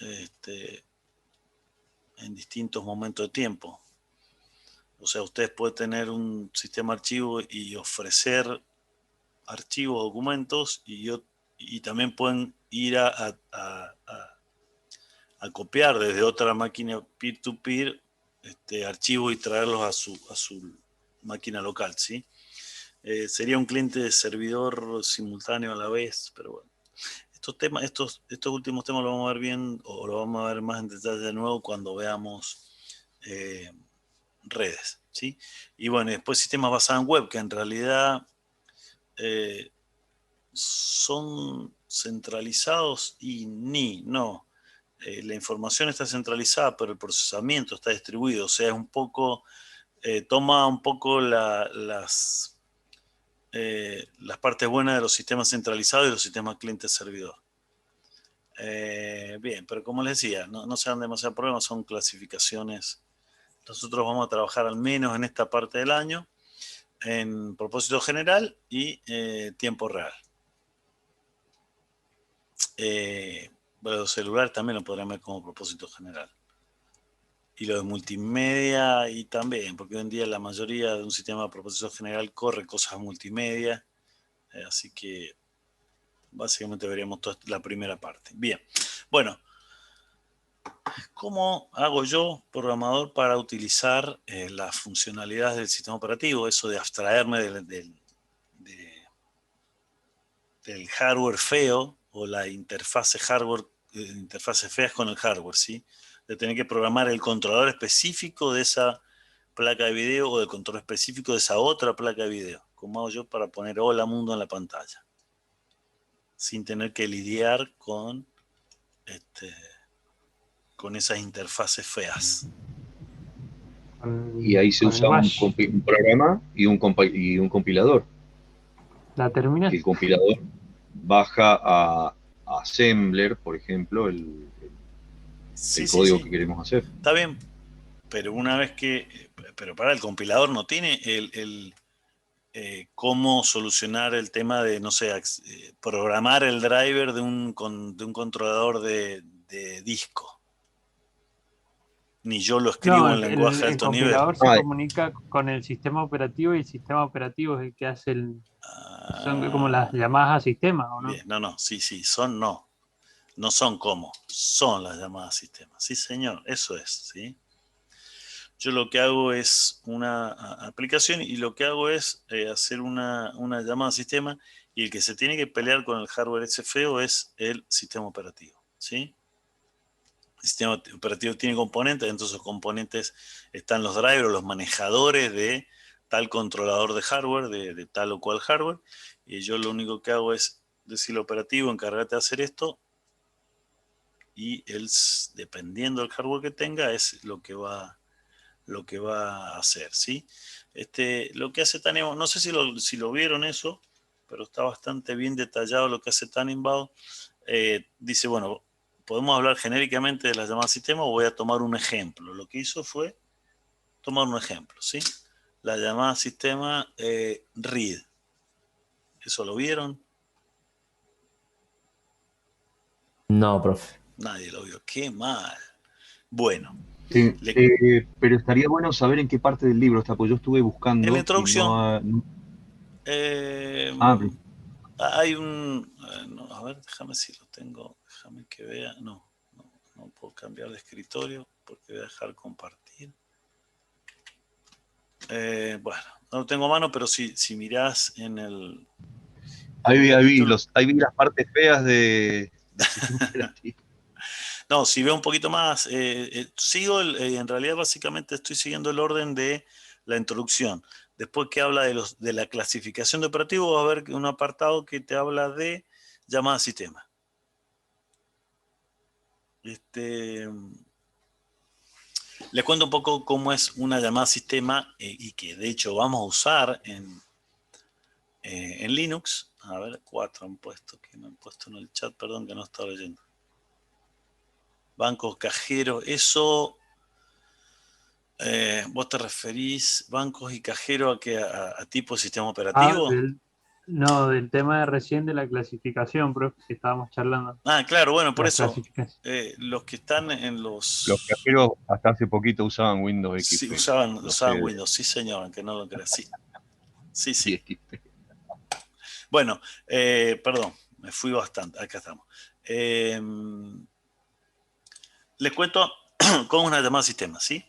en distintos momentos de tiempo. O sea, ustedes pueden tener un sistema archivo y ofrecer archivos, documentos, y también pueden ir a copiar desde otra máquina peer-to-peer archivos y traerlos a su máquina local, ¿sí? Sería un cliente de servidor simultáneo a la vez, pero bueno. Estos últimos temas lo vamos a ver bien, o lo vamos a ver más en detalle de nuevo cuando veamos redes, ¿sí? Y bueno, después sistemas basados en web, que en realidad son centralizados y no. La información está centralizada, pero el procesamiento está distribuido. O sea, es un poco, toma un poco las partes buenas de los sistemas centralizados y los sistemas cliente-servidor. Bien, pero como les decía, no sean demasiados problemas, son clasificaciones. Nosotros vamos a trabajar al menos en esta parte del año en propósito general y tiempo real. Bueno, los celulares también lo podrían ver como propósito general. Y lo de multimedia y también, porque hoy en día la mayoría de un sistema de propósito general corre cosas multimedia. Así que básicamente veríamos toda la primera parte. Bien, bueno, ¿cómo hago yo, programador, para utilizar las funcionalidades del sistema operativo? Eso de abstraerme del hardware feo o la interfase hardware, interfaces feas con el hardware, ¿sí? De tener que programar el controlador específico de esa placa de video o el control específico de esa otra placa de video. ¿Cómo hago yo para poner hola mundo en la pantalla? Sin tener que lidiar con esas interfaces feas. Y ahí se Con el usa un bash. un programa y un compilador. ¿La terminaste? El compilador baja a Assembler, por ejemplo, el Sí, código sí. que queremos hacer. Está bien, pero una vez que... Pero para el compilador no tiene cómo solucionar el tema de, no sé, programar el driver de un controlador de disco. Ni yo lo escribo No, en lenguaje de el alto nivel. compilador se comunica con el sistema operativo y el sistema operativo es el que hace son como las llamadas a sistema, ¿o no? Bien, no, sí, no. No son como, son las llamadas a sistema. Sí, señor, eso es, ¿sí? Yo lo que hago es una aplicación y lo que hago es hacer una llamada a sistema y el que se tiene que pelear con el hardware ese feo es el sistema operativo, ¿sí? El sistema operativo tiene componentes, dentro de esos componentes están los drivers, los manejadores de tal controlador de hardware, de tal o cual hardware, y yo lo único que hago es decirle al operativo, encárgate de hacer esto, y él, dependiendo del hardware que tenga, es lo que va a hacer, ¿sí? Lo que hace Tannenbaum, no sé si lo vieron eso, pero está bastante bien detallado lo que hace Tannenbaum. Dice, bueno, podemos hablar genéricamente de las llamadas sistema o voy a tomar un ejemplo. Lo que hizo fue tomar un ejemplo, ¿sí? La llamada sistema read. ¿Eso lo vieron? No, profe. Nadie lo vio. Qué mal. Bueno. Pero estaría bueno saber en qué parte del libro está, porque yo estuve buscando En la y introducción. no. Hay no, a ver, déjame si lo tengo. Déjame que vea. No puedo cambiar de escritorio porque voy a dejar compartir. Bueno, no lo tengo a mano, pero si mirás en el... Ahí vi las partes feas del sistema operativo. No, si veo un poquito más, sigo, en realidad básicamente estoy siguiendo el orden de la introducción. Después que habla de la clasificación de operativos, va a haber un apartado que te habla de llamada a sistema. Les cuento un poco cómo es una llamada a sistema y que de hecho vamos a usar en Linux. A ver, 4 han puesto, que me han puesto en el chat, perdón que no estaba leyendo. Bancos, cajeros, eso... ¿Vos te referís bancos y cajeros a tipo de sistema operativo? Del tema de recién de la clasificación, profe, que estábamos charlando. Claro, bueno, por eso. Los que están en los... Los cajeros hasta hace poquito usaban Windows XP. Sí, usaban Windows, sí señor, aunque no lo creas, sí. Sí. Bueno, perdón, me fui bastante, acá estamos. Les cuento cómo es una llamada a sistema, ¿sí?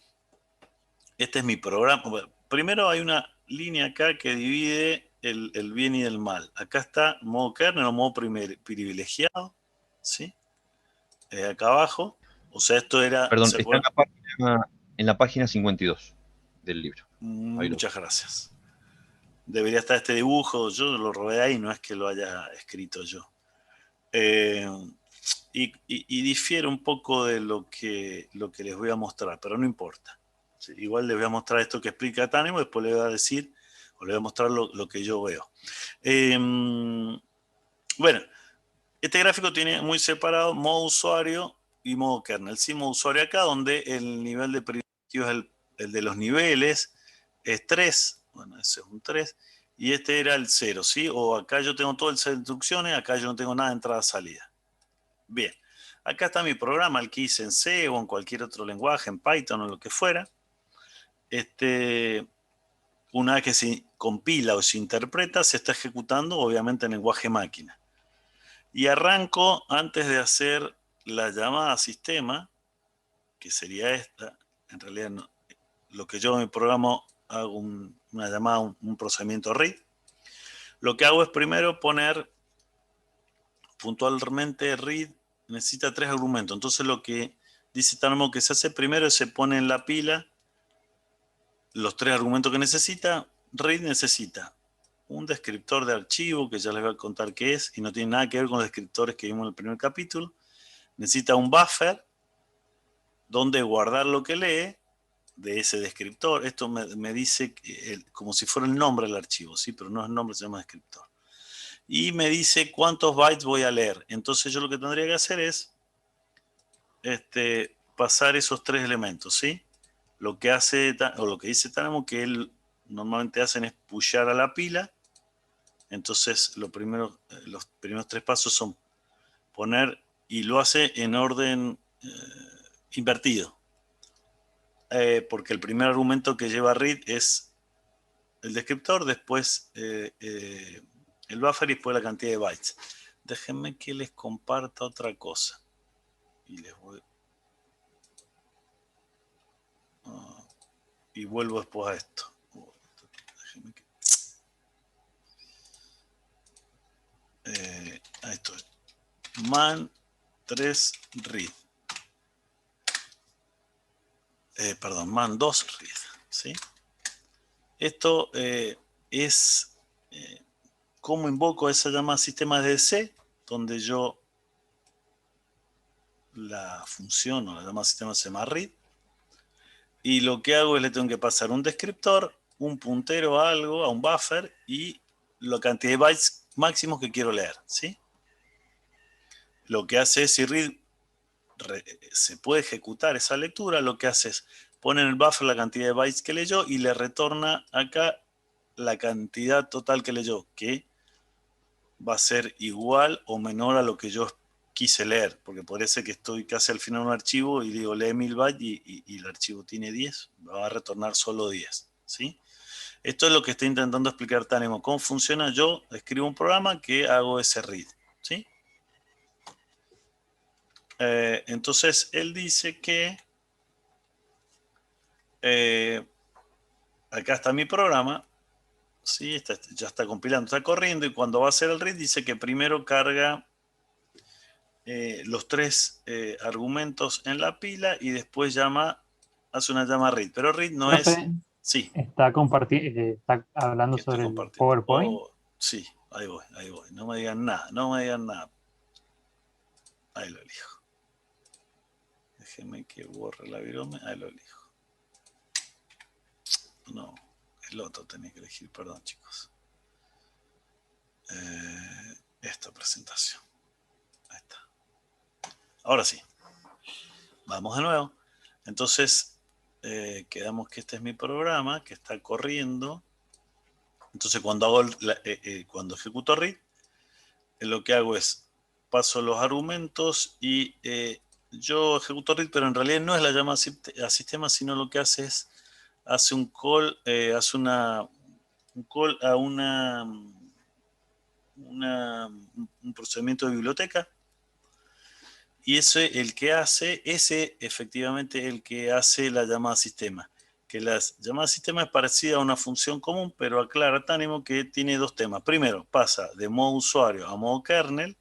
Este es mi programa. Primero hay una línea acá que divide el bien y el mal. Acá está modo kernel o modo privilegiado, ¿sí? Acá abajo. O sea, esto era... Perdón, está en la página 52 del libro. Muchas gracias. Debería estar este dibujo. Yo lo robé ahí, no es que lo haya escrito yo. Y difiere un poco de lo que les voy a mostrar, pero no importa. Sí, igual les voy a mostrar esto que explica Tannenbaum, después les voy a decir, o les voy a mostrar lo que yo veo. Bueno, este gráfico tiene muy separado modo usuario y modo kernel. Sí, modo usuario acá, donde el nivel de privilegio es el de los niveles, es 3, bueno, ese es un 3, y este era el 0, ¿sí? O acá yo tengo todo el set de instrucciones, acá yo no tengo nada de entrada-salida. Bien, acá está mi programa, el que hice en C o en cualquier otro lenguaje, en Python o lo que fuera. Una vez que se compila o se interpreta, se está ejecutando obviamente en lenguaje máquina. Y arranco antes de hacer la llamada a sistema, que sería esta. En realidad, no, lo que yo en mi programa hago una llamada, un procedimiento read. Lo que hago es primero poner puntualmente read necesita 3 argumentos. Entonces lo que dice Tánamo que se hace primero es se pone en la pila los 3 argumentos que necesita. Read necesita un descriptor de archivo, que ya les voy a contar qué es, y no tiene nada que ver con los descriptores que vimos en el primer capítulo. Necesita un buffer donde guardar lo que lee de ese descriptor. Esto me dice como si fuera el nombre del archivo, ¿sí? Pero no es el nombre, se llama descriptor. Y me dice cuántos bytes voy a leer. Entonces yo lo que tendría que hacer es pasar esos 3 elementos, ¿sí? Lo que hace, o lo que dice Tánamo, que él normalmente hacen es pushear a la pila. Entonces los primeros 3 pasos son poner, y lo hace en orden invertido. Porque el primer argumento que lleva read es el descriptor, después el buffer y después la cantidad de bytes. Déjenme que les comparta otra cosa. Y les voy... y vuelvo después a esto. Déjenme que... ahí estoy. Man 3 read. Perdón, man 2 read. ¿Sí? Esto es cómo invoco esa llamada sistema de C, donde yo la función o la llamada sistema se llama read. Y lo que hago es le tengo que pasar un descriptor, un puntero a algo, a un buffer y la cantidad de bytes máximos que quiero leer, ¿sí? Lo que hace es, si read se puede ejecutar esa lectura, lo que hace es pone en el buffer la cantidad de bytes que leyó y le retorna acá la cantidad total que leyó, que va a ser igual o menor a lo que yo quise leer, porque parece que estoy casi al final de un archivo y digo lee 1000 bytes y el archivo tiene 10, va a retornar solo 10, ¿sí? Esto es lo que está intentando explicar Tánamo. ¿Cómo funciona? Yo escribo un programa que hago ese read, ¿sí? Entonces él dice que acá está mi programa, ¿sí? Ya está compilando, está corriendo, y cuando va a hacer el read dice que primero carga los 3 argumentos en la pila y después hace una llama read. Pero read no es... Profe, Sí, está hablando que estoy sobre el compartiendo. PowerPoint. Sí, ahí voy. No me digan nada. Ahí lo elijo. Déjenme que borre la virome. Ahí lo elijo. No, el otro tenía que elegir, perdón, chicos. Esta presentación. Ahí está. Ahora sí. Vamos de nuevo. Entonces, quedamos que este es mi programa que está corriendo. Entonces, cuando ejecuto read, lo que hago es paso los argumentos y yo ejecuto read, pero en realidad no es la llamada a sistema, sino lo que hace es hace un call, un call a un procedimiento de biblioteca. Y ese efectivamente el que hace la llamada sistema. Que la llamada sistema es parecida a una función común, pero aclara Tánamo que tiene 2 temas. Primero, pasa de modo usuario a modo kernel.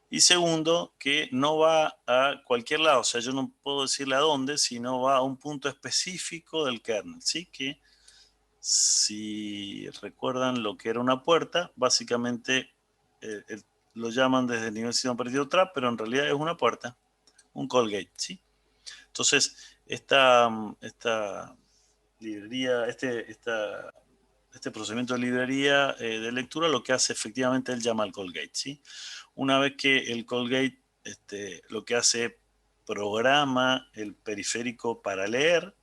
Y segundo, que no va a cualquier lado. O sea, yo no puedo decirle a dónde, sino va a un punto específico del kernel. ¿Sí? Que si recuerdan lo que era una puerta, básicamente lo llaman desde el nivel sistema operativo trap, pero en realidad es una puerta, un call gate, ¿sí? Entonces, esta librería, este procedimiento de librería de lectura, lo que hace efectivamente, él llama al call gate, ¿sí? Una vez que el call gate lo que hace, programa el periférico para leer,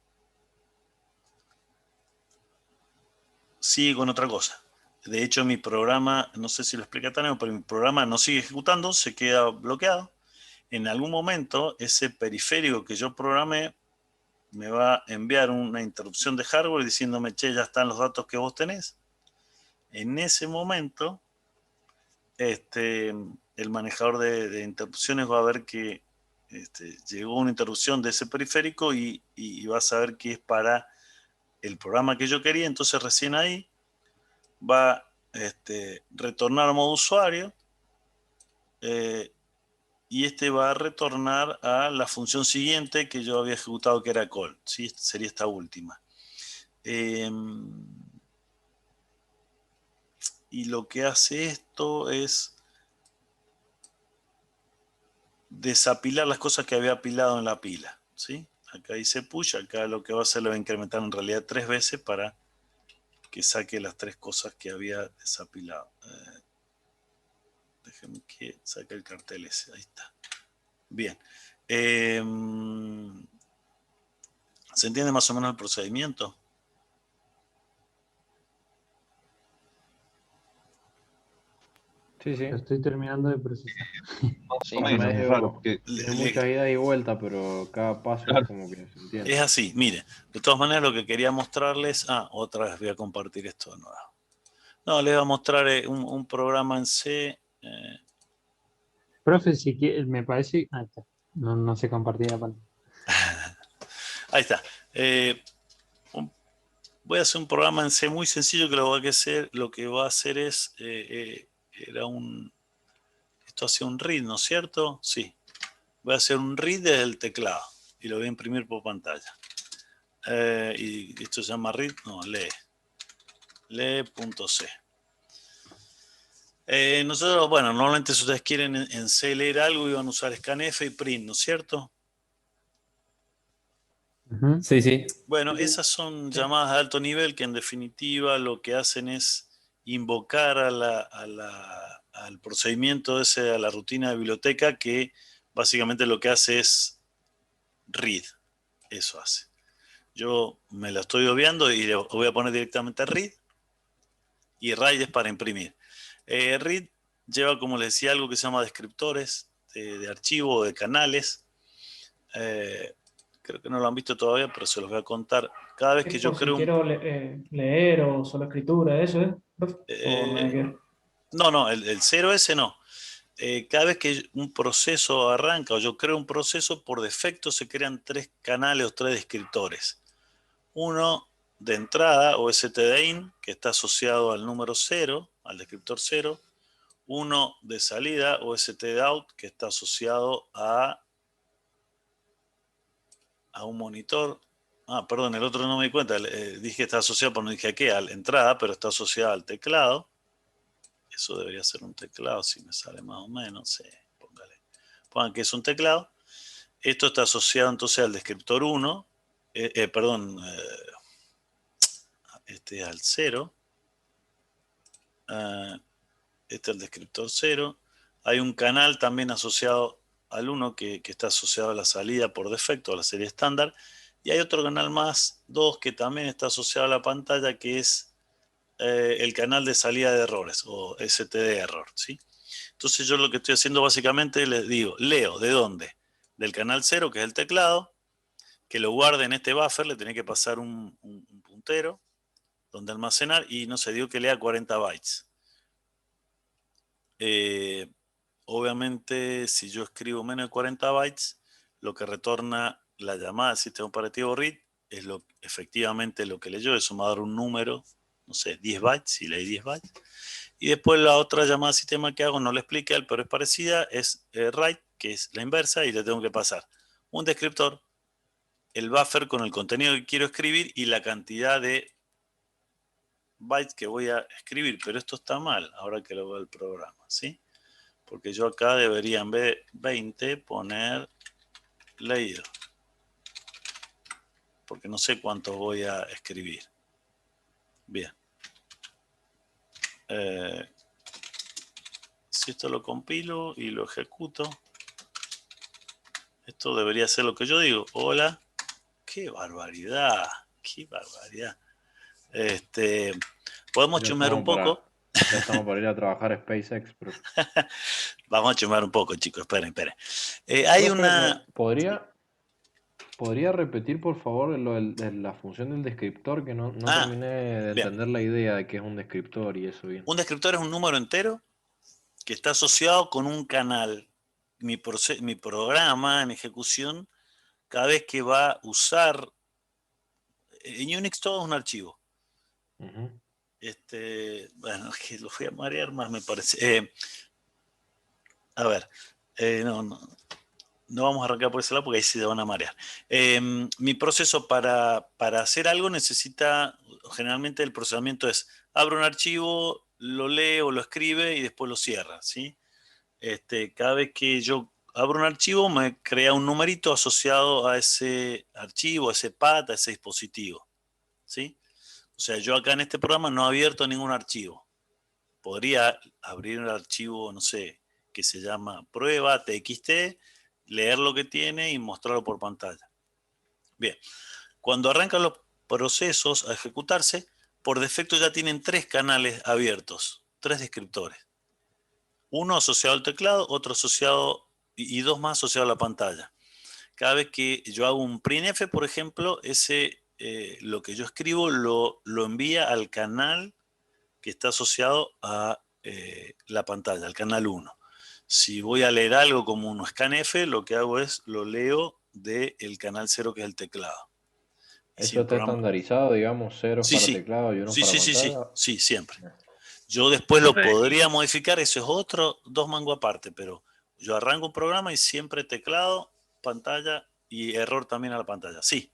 sigue con otra cosa. De hecho, mi programa, no sé si lo explica Tánamo, pero mi programa no sigue ejecutando, se queda bloqueado. En algún momento, ese periférico que yo programé me va a enviar una interrupción de hardware diciéndome, che, ya están los datos que vos tenés. En ese momento, el manejador de interrupciones va a ver que llegó una interrupción de ese periférico y va a saber que es para el programa que yo quería. Entonces recién ahí va a retornar a modo usuario y este va a retornar a la función siguiente que yo había ejecutado, que era call, ¿sí? Sería esta última. Y lo que hace esto es desapilar las cosas que había apilado en la pila, ¿sí? Acá dice push, acá lo que va a hacer lo va a incrementar en realidad 3 veces para que saque las 3 cosas que había desapilado. Déjenme que saque el cartel ese, ahí está. Bien. ¿Se entiende más o menos el procedimiento? Sí, sí. Lo estoy terminando de procesar. Más o Está menos, es raro medio, porque tiene muchas idas y vueltas, pero cada paso es claro, como que se entiende. Es así, mire. De todas maneras, lo que quería mostrarles... otra vez voy a compartir esto de nuevo. No, les voy a mostrar un programa en C. Profe, si quiere, me parece. Ah, está. No, no se compartía la pantalla. Ahí está. Voy a hacer un programa en C muy sencillo que lo que va a hacer es... esto hacía un read, ¿no es cierto? Sí. Voy a hacer un read desde el teclado y lo voy a imprimir por pantalla. Y esto se llama read, no, lee. Lee.c. Nosotros, bueno, normalmente si ustedes quieren en C leer algo, iban a usar scanf y print, ¿no es cierto? Sí, sí. Bueno, esas son llamadas de alto nivel que en definitiva lo que hacen es invocar al procedimiento ese, a la rutina de biblioteca, que básicamente lo que hace es read. Eso hace. Yo me la estoy obviando y le voy a poner directamente read, y write es para imprimir. Read lleva, como les decía, algo que se llama descriptores de archivo o de canales. Creo que no lo han visto todavía, pero se los voy a contar. Cada vez que yo Por si creo un... quiero leer o solo escritura, ¿eso es? ¿O nada que ver? No, el 0S no. Cada vez que un proceso arranca o yo creo un proceso, por defecto se crean 3 canales o 3 descriptores. Uno de entrada o stdin, que está asociado al número 0, al descriptor 0. Uno de salida o stdout, que está asociado a un monitor. Perdón, el otro no me di cuenta. Dije que está asociado, pero no dije a qué, a la entrada, pero está asociado al teclado. Eso debería ser un teclado, si me sale más o menos. Sí, pongan que es un teclado. Esto está asociado entonces al descriptor 1. Este al 0. Este es el descriptor 0. Hay un canal también asociado al 1 que está asociado a la salida por defecto, a la serie estándar. Y hay otro canal más, 2, que también está asociado a la pantalla, que es el canal de salida de errores, o STD error, ¿sí? Entonces yo lo que estoy haciendo básicamente, les digo, leo, ¿de dónde? Del canal 0, que es el teclado, que lo guarde en este buffer, le tenía que pasar un puntero donde almacenar, y no sé, digo que lea 40 bytes. Obviamente, si yo escribo menos de 40 bytes, lo que retorna la llamada del sistema operativo read es efectivamente lo que leyó. Eso me va a dar un número, no sé, 10 bytes, si leí 10 bytes. Y después la otra llamada al sistema que hago, no le expliqué, pero es parecida, es write, que es la inversa, y le tengo que pasar un descriptor, el buffer con el contenido que quiero escribir y la cantidad de bytes que voy a escribir. Pero esto está mal ahora que lo veo el programa, ¿sí? Porque yo acá debería, en vez de 20, poner leído. Porque no sé cuánto voy a escribir. Bien. Si esto lo compilo y lo ejecuto, esto debería ser lo que yo digo. Hola. ¡Qué barbaridad! ¡Qué barbaridad! Podemos chumear un poco. Ya estamos para ir a trabajar a SpaceX, profe. Vamos a chumear un poco, chicos. Esperen. Hay Profe, una... ¿Podría repetir, por favor, de la función del descriptor? Que no terminé de bien. entender la idea de qué es un descriptor y eso bien. Un descriptor es un número entero que está asociado con un canal. Mi programa en ejecución, cada vez que va a usar... En Unix todo es un archivo. Bueno, que lo voy a marear más, me parece. A ver, no vamos a arrancar por ese lado porque ahí se van a marear. Mi proceso para hacer algo necesita, generalmente el procesamiento es, abro un archivo, lo lee o lo escribe y después lo cierra, ¿sí? Cada vez que yo abro un archivo me crea un numerito asociado a ese archivo, a ese path, a ese dispositivo, ¿sí? O sea, yo acá en este programa no he abierto ningún archivo. Podría abrir un archivo, no sé, que se llama prueba, txt, leer lo que tiene y mostrarlo por pantalla. Bien, cuando arrancan los procesos a ejecutarse, por defecto ya tienen 3 canales abiertos, 3 descriptores. Uno asociado al teclado, otro asociado y 2 más asociados a la pantalla. Cada vez que yo hago un printf, por ejemplo, lo que yo escribo lo envía al canal que está asociado a la pantalla, al canal 1. Si voy a leer algo como un scanf, lo que hago es lo leo del canal 0, que es el teclado. Eso está estandarizado, digamos, ceros para Sí. teclado y unos para pantalla. Sí, siempre. Yo después lo Profe, podría modificar, eso es otro, 2 mangos aparte, pero yo arranco un programa y siempre teclado, pantalla y error también a la pantalla. Sí.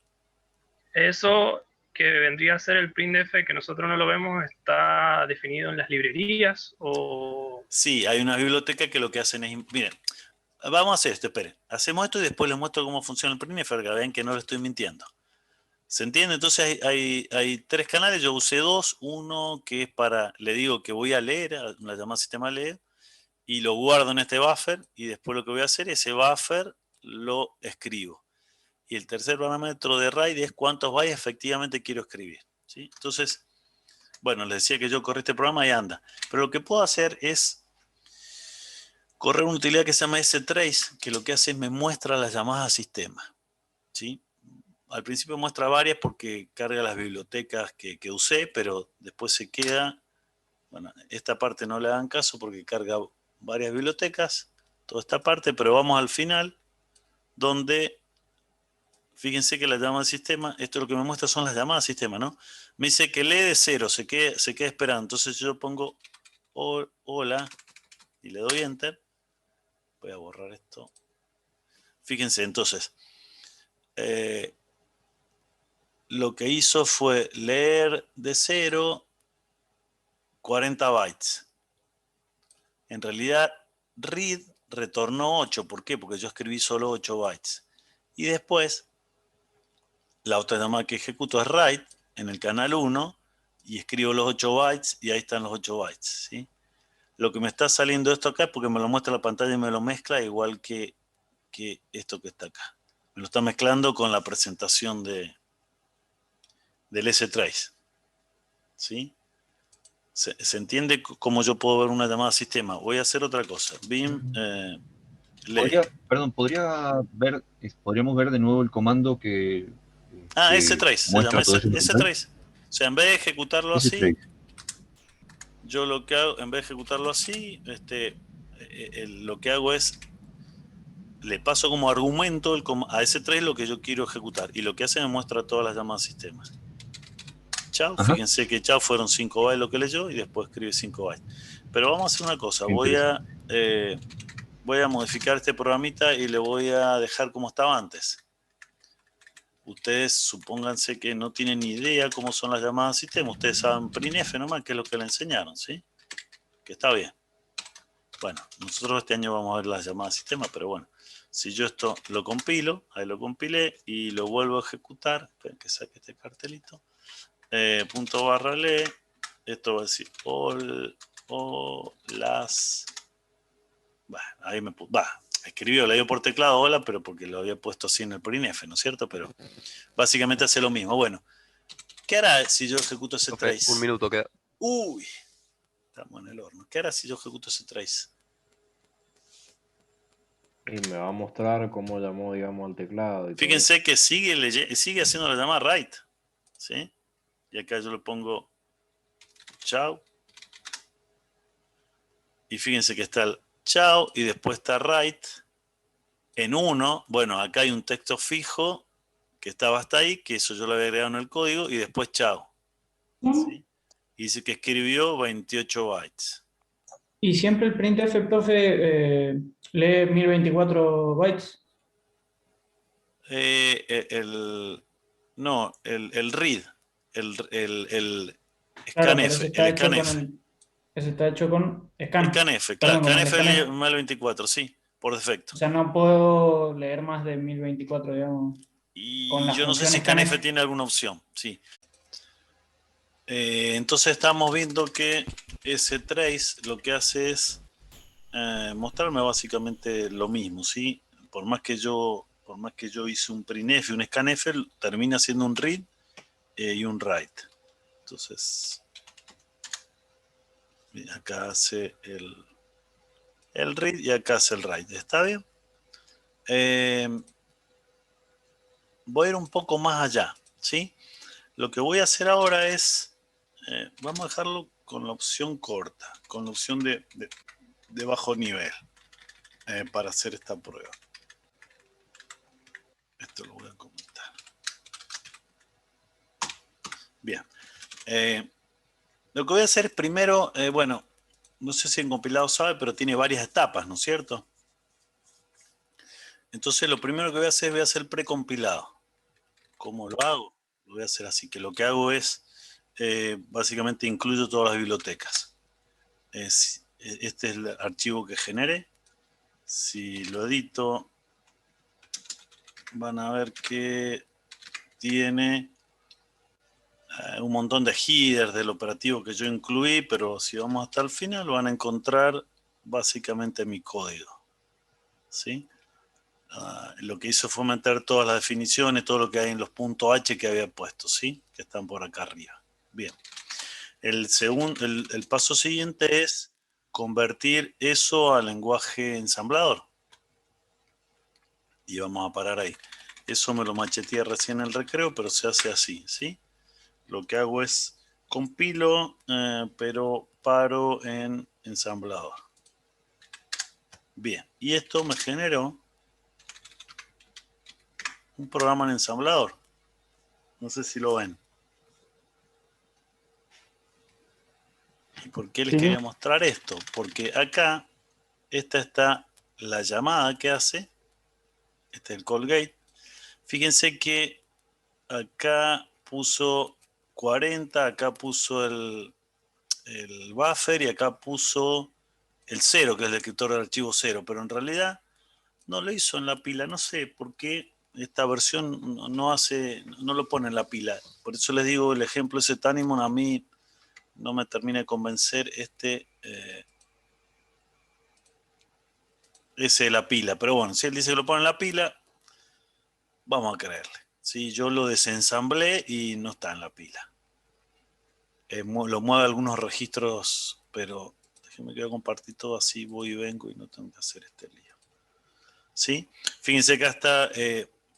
eso que vendría a ser el printf que nosotros no lo vemos, ¿está definido en las librerías o...? Sí, hay una biblioteca que lo que hacen es... Miren, vamos a hacer esto, esperen. Hacemos esto y después les muestro cómo funciona el printf para que vean que no le estoy mintiendo. ¿Se entiende? Entonces hay 3 canales, yo usé 2. Uno que es para, le digo que voy a leer, la llamada sistema leer, y lo guardo en este buffer, y después lo que voy a hacer, ese buffer lo escribo. Y el tercer parámetro de RAID es cuántos bytes efectivamente quiero escribir, ¿sí? Entonces, bueno, les decía que yo corrí este programa y anda. Pero lo que puedo hacer es correr una utilidad que se llama strace, que lo que hace es me muestra las llamadas a sistema, ¿sí? Al principio muestra varias porque carga las bibliotecas que usé, pero después se queda... Bueno, esta parte no le hagan caso porque carga varias bibliotecas, toda esta parte, pero vamos al final, donde, fíjense que la llamada al sistema, esto lo que me muestra son las llamadas al sistema, ¿no? Me dice que lee de 0, se queda esperando, entonces yo pongo hola y le doy enter. Voy a borrar esto. Fíjense, entonces, lo que hizo fue leer de 0 40 bytes. En realidad, read retornó 8. ¿Por qué? Porque yo escribí solo 8 bytes. Y después, la otra llamada que ejecuto es write en el canal 1 y escribo los 8 bytes y ahí están los 8 bytes, ¿sí? Lo que me está saliendo esto acá es porque me lo muestra la pantalla y me lo mezcla igual que esto que está acá. Me lo está mezclando con la presentación del strace, ¿sí? ¿Se entiende cómo yo puedo ver una llamada a sistema? Voy a hacer otra cosa. Vim lay. Podríamos ver de nuevo el comando que strace, se llama muestra todo ese material. strace. O sea, en vez de ejecutarlo así, yo lo que hago, en vez de ejecutarlo así, lo que hago es, le paso como argumento a strace lo que yo quiero ejecutar. Y lo que hace me muestra todas las llamadas a sistema. Chao, fíjense que chao fueron 5 bytes lo que leyó y después escribe 5 bytes. Pero vamos a hacer una cosa, voy a modificar este programita y le voy a dejar como estaba antes. Ustedes supónganse que no tienen ni idea cómo son las llamadas a sistema. Ustedes saben printf nomás, que es lo que le enseñaron, ¿sí? Que está bien. Bueno, nosotros este año vamos a ver las llamadas a sistema, pero bueno. Si yo esto lo compilo, ahí lo compilé y lo vuelvo a ejecutar. Esperen que saque este cartelito. Punto barra lee. Esto va a decir las... ahí me escribió, le dio por teclado hola, pero porque lo había puesto así en el printf, ¿no es cierto? Pero básicamente hace lo mismo. Bueno, ¿qué hará si yo ejecuto ese trace? Un minuto queda. Uy, estamos en el horno. ¿Qué hará si yo ejecuto ese trace? Y me va a mostrar cómo llamó, digamos, al teclado. Fíjense que sigue haciendo la llamada write, ¿sí? Y acá yo le pongo chao. Y fíjense que está el chao y después está write en 1. Bueno, acá hay un texto fijo que estaba hasta ahí, que eso yo lo había agregado en el código, y después chao. ¿Sí? Y dice que escribió 28 bytes. Y siempre el printf, profe, lee 1024 bytes. No, el read, el Claro, pero scanf, el scanf. ese está hecho con scan. Scanf, claro, Perdón, con el scanf lee scanf. más el 24, sí, por defecto. O sea, no puedo leer más de 1024, digamos, con Y la yo no sé función si scanf. scanf tiene alguna opción, sí. Entonces estamos viendo que ese trace lo que hace es mostrarme básicamente lo mismo, ¿sí? Por más que yo hice un printf y un scanf, termina siendo un read y un write. Entonces, acá hace el read y acá hace el write. ¿Está bien? Voy a ir un poco más allá, ¿sí? Lo que voy a hacer ahora es, vamos a dejarlo con la opción corta, con la opción de bajo nivel, para hacer esta prueba. Esto lo voy a comentar. Bien. Lo que voy a hacer es primero, bueno, no sé si en compilado sabe, pero tiene varias etapas, ¿no es cierto? Entonces lo primero que voy a hacer es voy a hacer el precompilado. ¿Cómo lo hago? Lo voy a hacer así, que lo que hago es, básicamente incluyo todas las bibliotecas. Este es el archivo que generé. Si lo edito, van a ver que tiene un montón de headers del operativo que yo incluí, pero si vamos hasta el final van a encontrar básicamente mi código, ¿sí? Lo que hizo fue meter todas las definiciones, todo lo que hay en los .h que había puesto, ¿sí? Que están por acá arriba. Bien. El paso siguiente es convertir eso al lenguaje ensamblador. Y vamos a parar ahí. Eso me lo macheteé recién en el recreo, pero se hace así, ¿sí? Lo que hago es compilo, pero paro en ensamblador. Bien, y esto me generó un programa en ensamblador. No sé si lo ven. ¿Y por qué les Sí. quería mostrar esto? Porque acá, esta está la llamada que hace. Este es el call gate. Fíjense que acá puso 40, acá puso el buffer y acá puso el 0, que es el descriptor del archivo 0, pero en realidad no lo hizo en la pila. No sé por qué esta versión no lo pone en la pila. Por eso les digo, el ejemplo ese Tanimon a mí no me termina de convencer ese de la pila. Pero bueno, si él dice que lo pone en la pila, vamos a creerle. Sí, yo lo desensamblé y no está en la pila. Lo mueve algunos registros, pero déjenme que voy a compartir todo así, voy y vengo y no tengo que hacer este lío. ¿Sí? Fíjense que hasta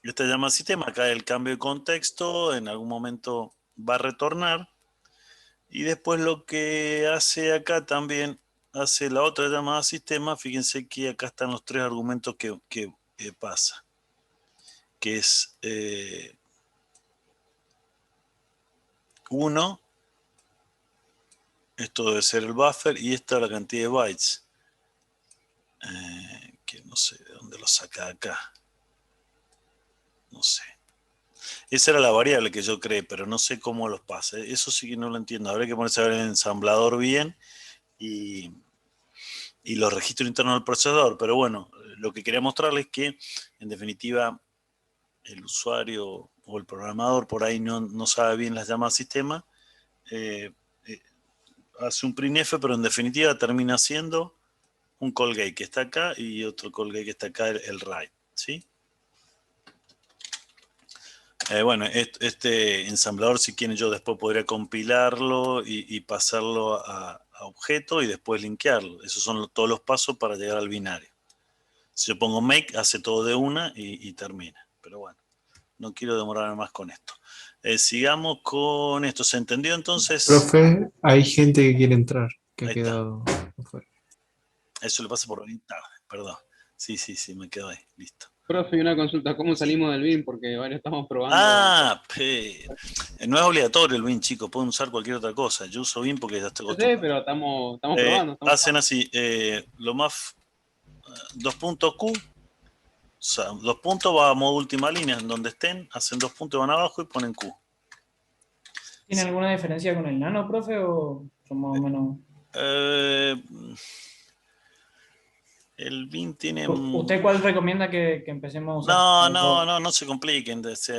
esta llama sistema, acá el cambio de contexto, en algún momento va a retornar. Y después lo que hace acá también, hace la otra llamada sistema. Fíjense que acá están los tres argumentos que pasa. Que es 1, esto debe ser el buffer, y esta es la cantidad de bytes. Que no sé de dónde lo saca acá. No sé. Esa era la variable que yo creé, pero no sé cómo los pasa. Eso sí que no lo entiendo. Habría que ponerse a ver el ensamblador bien y los registros internos del procesador. Pero bueno, lo que quería mostrarles es que, en definitiva, el usuario o el programador por ahí no sabe bien las llamadas sistema. Hace un printf, pero en definitiva termina siendo un call gate que está acá y otro call gate que está acá, el write, ¿sí? Bueno, este ensamblador, si quieren, yo después podría compilarlo y pasarlo a objeto y después linkearlo. Esos son todos los pasos para llegar al binario. Si yo pongo make, hace todo de una y termina. Pero bueno, no quiero demorarme más con esto. Sigamos con esto. ¿Se entendió entonces? Profe, hay gente que quiere entrar, que ha Ahí está. quedado afuera. Eso le pasa por venir tarde, perdón. Sí, me quedo ahí, listo. Profe, y una consulta, ¿cómo salimos del BIM? Porque bueno, estamos probando. No es obligatorio el BIM, chicos, pueden usar cualquier otra cosa. Yo uso BIM porque ya estoy Sí, acostumbrado. pero estamos probando. Hacen así, lo más 2 puntos Q, o sea, 2 puntos va a modo última línea, en donde estén, hacen 2 puntos, van abajo y ponen Q. ¿Tiene alguna diferencia con el nano, profe, o son más o menos? El BIM tiene... ¿Usted cuál recomienda que empecemos a usar? No se compliquen. Es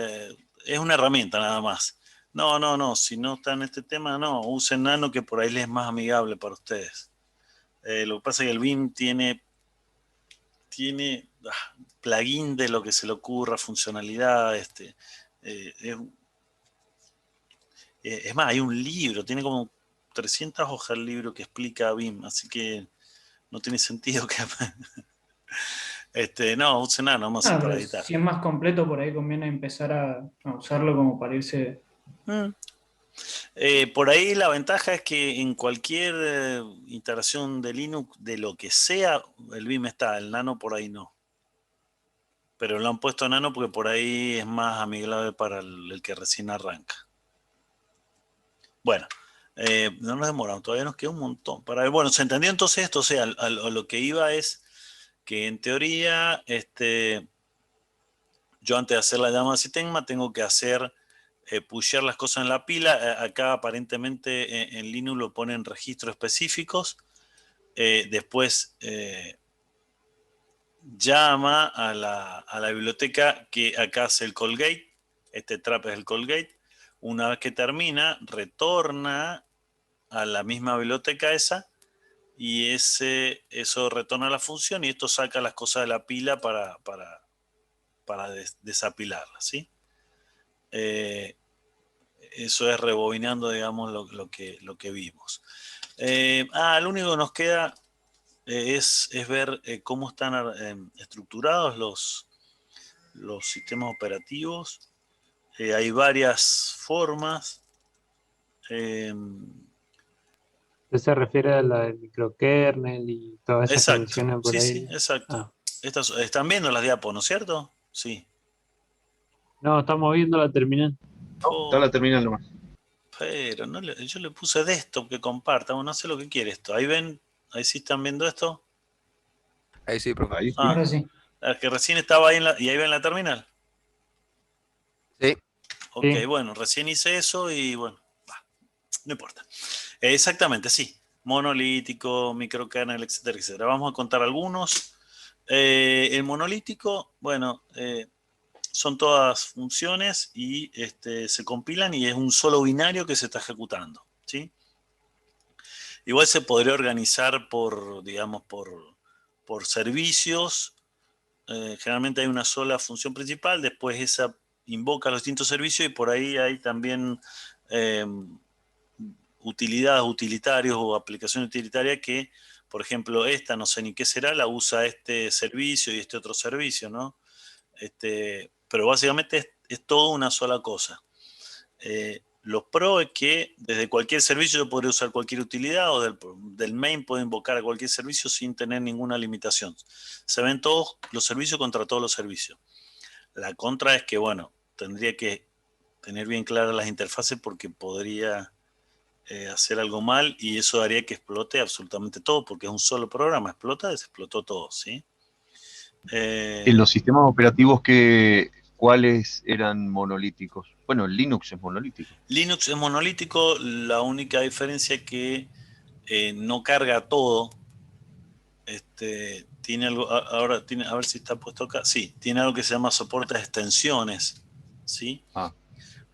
una herramienta nada más. No, si no está en este tema, no, usen Nano, que por ahí les es más amigable para ustedes. Lo que pasa es que el BIM tiene plugin de lo que se le ocurra, funcionalidad, es más, hay un libro, tiene como 300 hojas el libro que explica BIM, así que no tiene sentido que... no, usen Nano, vamos a para editar. Si es más completo, por ahí conviene empezar a usarlo como para irse... Por ahí la ventaja es que en cualquier instalación de Linux, de lo que sea, el BIM está, el Nano por ahí no. Pero lo han puesto Nano porque por ahí es más amigable para el que recién arranca. Bueno, no nos demoramos, todavía nos queda un montón. Bueno, ¿se entendió entonces esto? O sea, a lo que iba es que en teoría, yo antes de hacer la llamada Sitecma tengo que hacer... pushear las cosas en la pila. Acá aparentemente en Linux lo ponen registros específicos. Después llama a la biblioteca que acá hace el Colgate. Este trap es el Colgate. Una vez que termina, retorna a la misma biblioteca esa y eso retorna la función y esto saca las cosas de la pila para desapilarlas, ¿sí? Eso es rebobinando, digamos, lo que vimos. Lo único que nos queda es ver cómo están estructurados los sistemas operativos. Hay varias formas. ¿Usted se refiere a la del microkernel y todas esas Exacto. soluciones por ahí? Sí, exacto. Están viendo las diapos, ¿no es cierto? Sí. No, estamos viendo la terminal. Está la terminal nomás. Pero yo le puse desktop que comparta, no sé lo que quiere esto. Ahí ven, ahí sí están viendo esto. Ahí sí, profe. Ahí sí. Ahora sí. Que recién estaba ahí y ahí ven la terminal. Sí. Ok, Sí. bueno, recién hice eso y bueno, no importa. Exactamente, sí. Monolítico, microkernel, etcétera, etcétera. Vamos a contar algunos. El monolítico, bueno, son todas funciones y se compilan y es un solo binario que se está ejecutando, ¿sí? Igual se podría organizar digamos, por servicios. Generalmente hay una sola función principal, después esa invoca los distintos servicios y por ahí hay también utilidades, utilitarios o aplicaciones utilitarias que, por ejemplo, esta no sé ni qué será, la usa este servicio y este otro servicio, ¿no? Pero básicamente es todo una sola cosa. Lo pro es que desde cualquier servicio yo podría usar cualquier utilidad o del main puedo invocar a cualquier servicio sin tener ninguna limitación. Se ven todos los servicios contra todos los servicios. La contra es que, bueno, tendría que tener bien claras las interfaces porque podría hacer algo mal y eso haría que explote absolutamente todo porque es un solo programa. Explota, explotó todo, ¿sí? En los sistemas operativos, ¿cuáles eran monolíticos? Bueno, Linux es monolítico. Linux es monolítico, la única diferencia es que no carga todo. Tiene algo, ahora tiene, a ver si está puesto acá. Sí, tiene algo que se llama soporte de extensiones, ¿sí?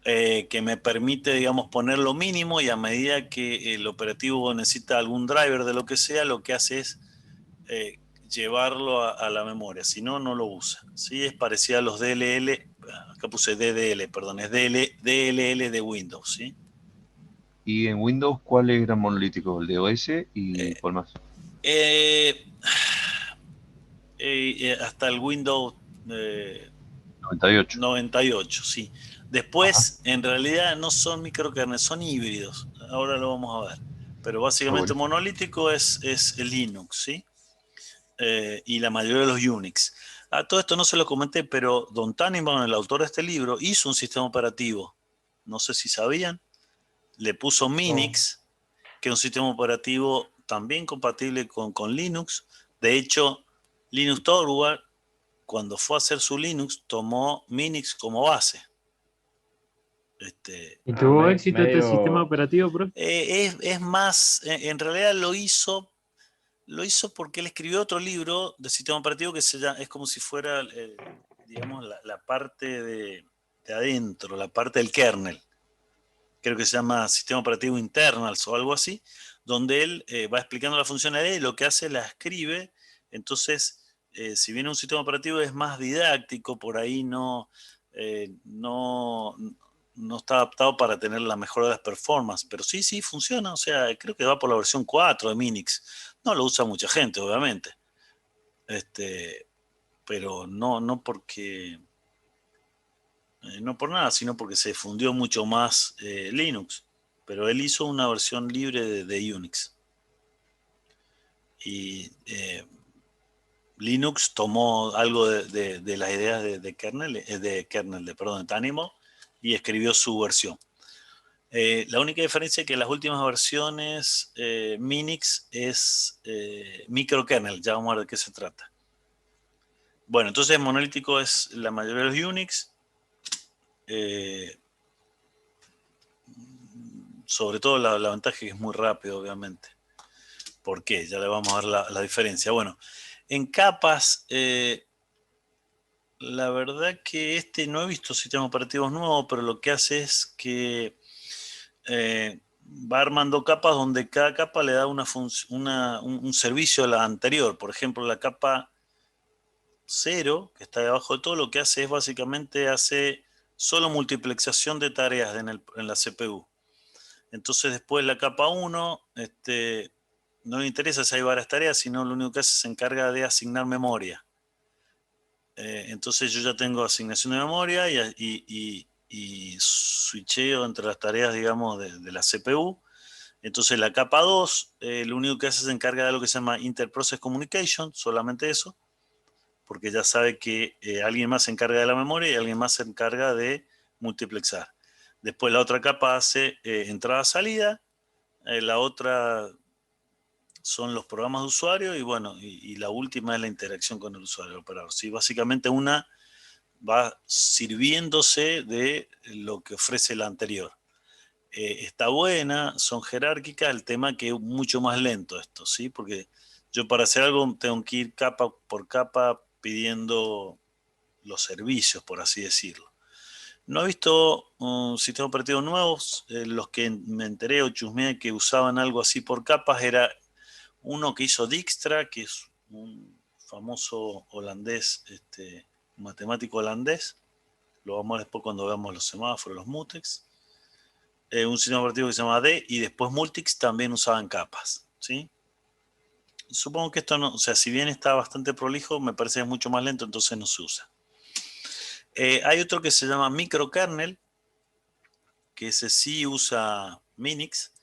Que me permite, digamos, poner lo mínimo y a medida que el operativo necesita algún driver de lo que sea, lo que hace es llevarlo a la memoria, si no, no lo usa. ¿Sí? Es parecido a los DLL, acá puse DDL, perdón, es DLL de Windows, ¿sí? ¿Y en Windows cuáles eran monolíticos? El de OS y cuál más. Hasta el Windows 98, sí. Después, en realidad, no son microkernels, son híbridos. Ahora lo vamos a ver. Pero básicamente monolítico es el Linux, ¿sí? Y la mayoría de los Unix. Todo esto no se lo comenté, pero Don Tannenbaum, el autor de este libro, hizo un sistema operativo. No sé si sabían. Le puso Minix, que es un sistema operativo también compatible con Linux. De hecho, Linux Torvald, cuando fue a hacer su Linux, tomó Minix como base. ¿Y tuvo éxito este medio- sistema operativo, profe? Es más, en realidad lo hizo porque él escribió otro libro de sistema operativo que es como si fuera, digamos, la parte de adentro, la parte del kernel. Creo que se llama Sistema Operativo Internals o algo así, donde él va explicando la funcionalidad y lo que hace la escribe. Entonces, si bien un sistema operativo es más didáctico, por ahí no está adaptado para tener la mejor de las performances, pero sí funciona. O sea, creo que va por la versión 4 de Minix. No lo usa mucha gente, obviamente. Pero no porque... no por nada, sino porque se fundió mucho más Linux. Pero él hizo una versión libre de Unix. Y Linux tomó algo de las ideas de Tannenbaum, y escribió su versión. La única diferencia es que las últimas versiones Minix es microkernel. Ya vamos a ver de qué se trata. Bueno, entonces monolítico es la mayoría de los Unix. Sobre todo la ventaja es que es muy rápido, obviamente. ¿Por qué? Ya le vamos a ver la diferencia. Bueno, en capas, la verdad que no he visto sistemas operativos nuevos, pero lo que hace es que va armando capas donde cada capa le da un servicio a la anterior. Por ejemplo, la capa 0, que está debajo de todo, lo que hace es básicamente solo multiplexación de tareas en la CPU. Entonces después la capa 1 no le interesa si hay varias tareas, sino lo único que hace se encarga de asignar memoria. Entonces yo ya tengo asignación de memoria y switcheo entre las tareas, digamos, de la CPU. Entonces la capa 2 lo único que hace se encarga de algo que se llama Interprocess Communication, solamente eso, porque ya sabe que alguien más se encarga de la memoria y alguien más se encarga de multiplexar. Después la otra capa hace entrada-salida, la otra son los programas de usuario y bueno, y la última es la interacción con el usuario, el operador. ¿Sí? Básicamente una va sirviéndose de lo que ofrece la anterior. Está buena, son jerárquicas, el tema que es mucho más lento esto, ¿sí? Porque yo para hacer algo tengo que ir capa por capa pidiendo los servicios, por así decirlo. No he visto sistemas operativos nuevos. Los que me enteré o chusmeé que usaban algo así por capas era uno que hizo Dijkstra, que es un famoso holandés, un matemático holandés. Lo vamos a ver después cuando veamos los semáforos, los mutex. Un sistema operativo que se llama D, y después Multics también usaban capas, ¿sí? Supongo que esto no, o sea, si bien está bastante prolijo, me parece que es mucho más lento, entonces no se usa. Hay otro que se llama microkernel, que ese sí usa Minix,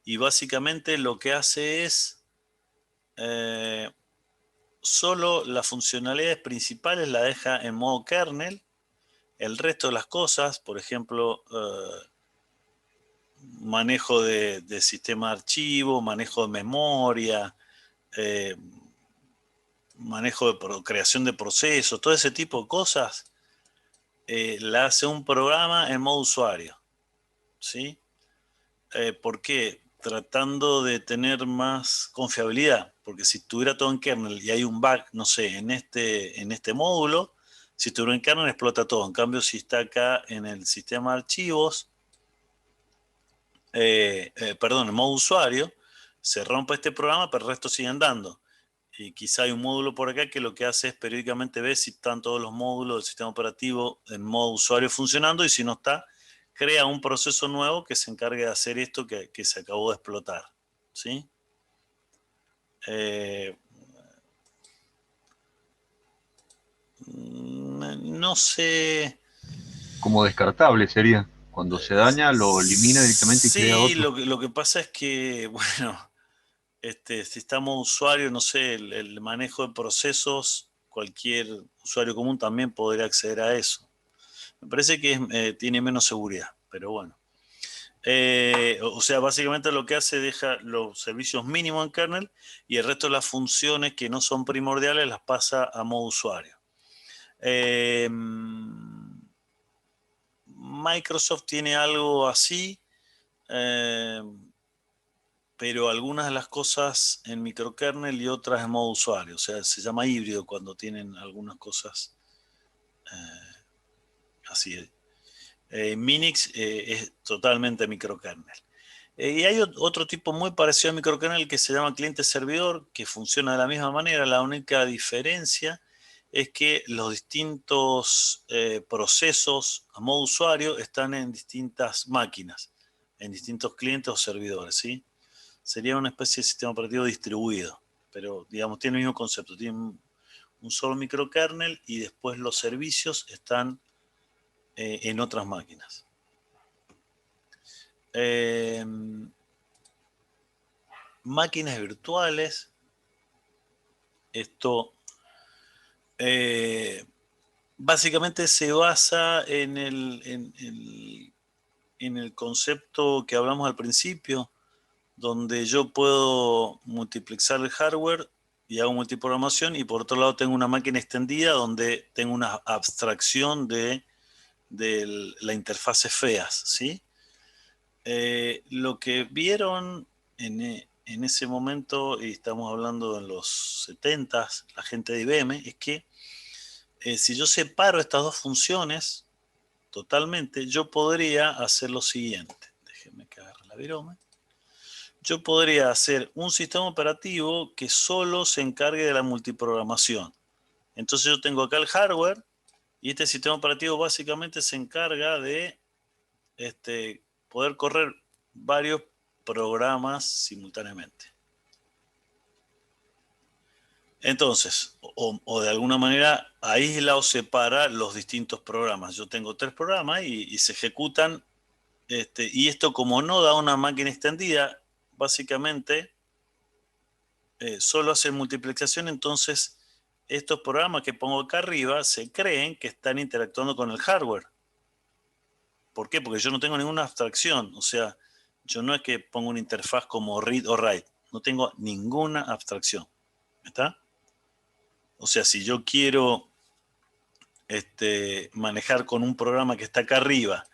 y básicamente lo que hace es solo las funcionalidades principales la deja en modo kernel. El resto de las cosas, por ejemplo, manejo de sistema de archivo, manejo de memoria, manejo de creación de procesos, todo ese tipo de cosas, la hace un programa en modo usuario, ¿sí? ¿Por qué? Tratando de tener más confiabilidad, porque si estuviera todo en kernel y hay un bug, no sé, en este módulo, si estuviera en kernel explota todo. En cambio, si está acá en el sistema de archivos, en modo usuario, se rompe este programa, pero el resto sigue andando. Y quizá hay un módulo por acá que lo que hace es periódicamente ver si están todos los módulos del sistema operativo en modo usuario funcionando, y si no está, crea un proceso nuevo que se encargue de hacer esto que se acabó de explotar, ¿sí? No sé. Como descartable sería. Cuando se daña, lo elimina directamente y crea Sí, otro. lo que pasa es que, bueno, si estamos usuarios, no sé, el manejo de procesos cualquier usuario común también podría acceder a eso. Me parece que tiene menos seguridad, pero bueno. O sea, básicamente lo que hace, deja los servicios mínimos en kernel y el resto de las funciones que no son primordiales las pasa a modo usuario. Microsoft tiene algo así, pero algunas de las cosas en microkernel y otras en modo usuario. O sea, se llama híbrido cuando tienen algunas cosas así. Minix es totalmente microkernel. Y hay otro tipo muy parecido a microkernel que se llama cliente-servidor, que funciona de la misma manera. La única diferencia es que los distintos procesos a modo usuario están en distintas máquinas, en distintos clientes o servidores, ¿sí? Sería una especie de sistema operativo distribuido, pero digamos tiene el mismo concepto. Tiene un solo microkernel y después los servicios están en otras máquinas. Máquinas virtuales. Esto básicamente se basa en el concepto que hablamos al principio, donde yo puedo multiplexar el hardware y hago multiprogramación, y por otro lado tengo una máquina extendida donde tengo una abstracción de la interfase FEAS, ¿sí? Lo que vieron en ese momento, y estamos hablando en los 70s, la gente de IBM, es que si yo separo estas dos funciones totalmente, yo podría hacer lo siguiente. Déjenme que agarre la virome. Yo podría hacer un sistema operativo que solo se encargue de la multiprogramación. Entonces yo tengo acá el hardware y este sistema operativo básicamente se encarga de poder correr varios programas simultáneamente. Entonces, o de alguna manera aísla o separa los distintos programas. Yo tengo 3 programas y se ejecutan, y esto como no da una máquina extendida, básicamente solo hace multiplexación. Entonces estos programas que pongo acá arriba se creen que están interactuando con el hardware. ¿Por qué? Porque yo no tengo ninguna abstracción. O sea, yo no es que pongo una interfaz como read o write. No tengo ninguna abstracción. ¿Está? O sea, si yo quiero manejar con un programa que está acá arriba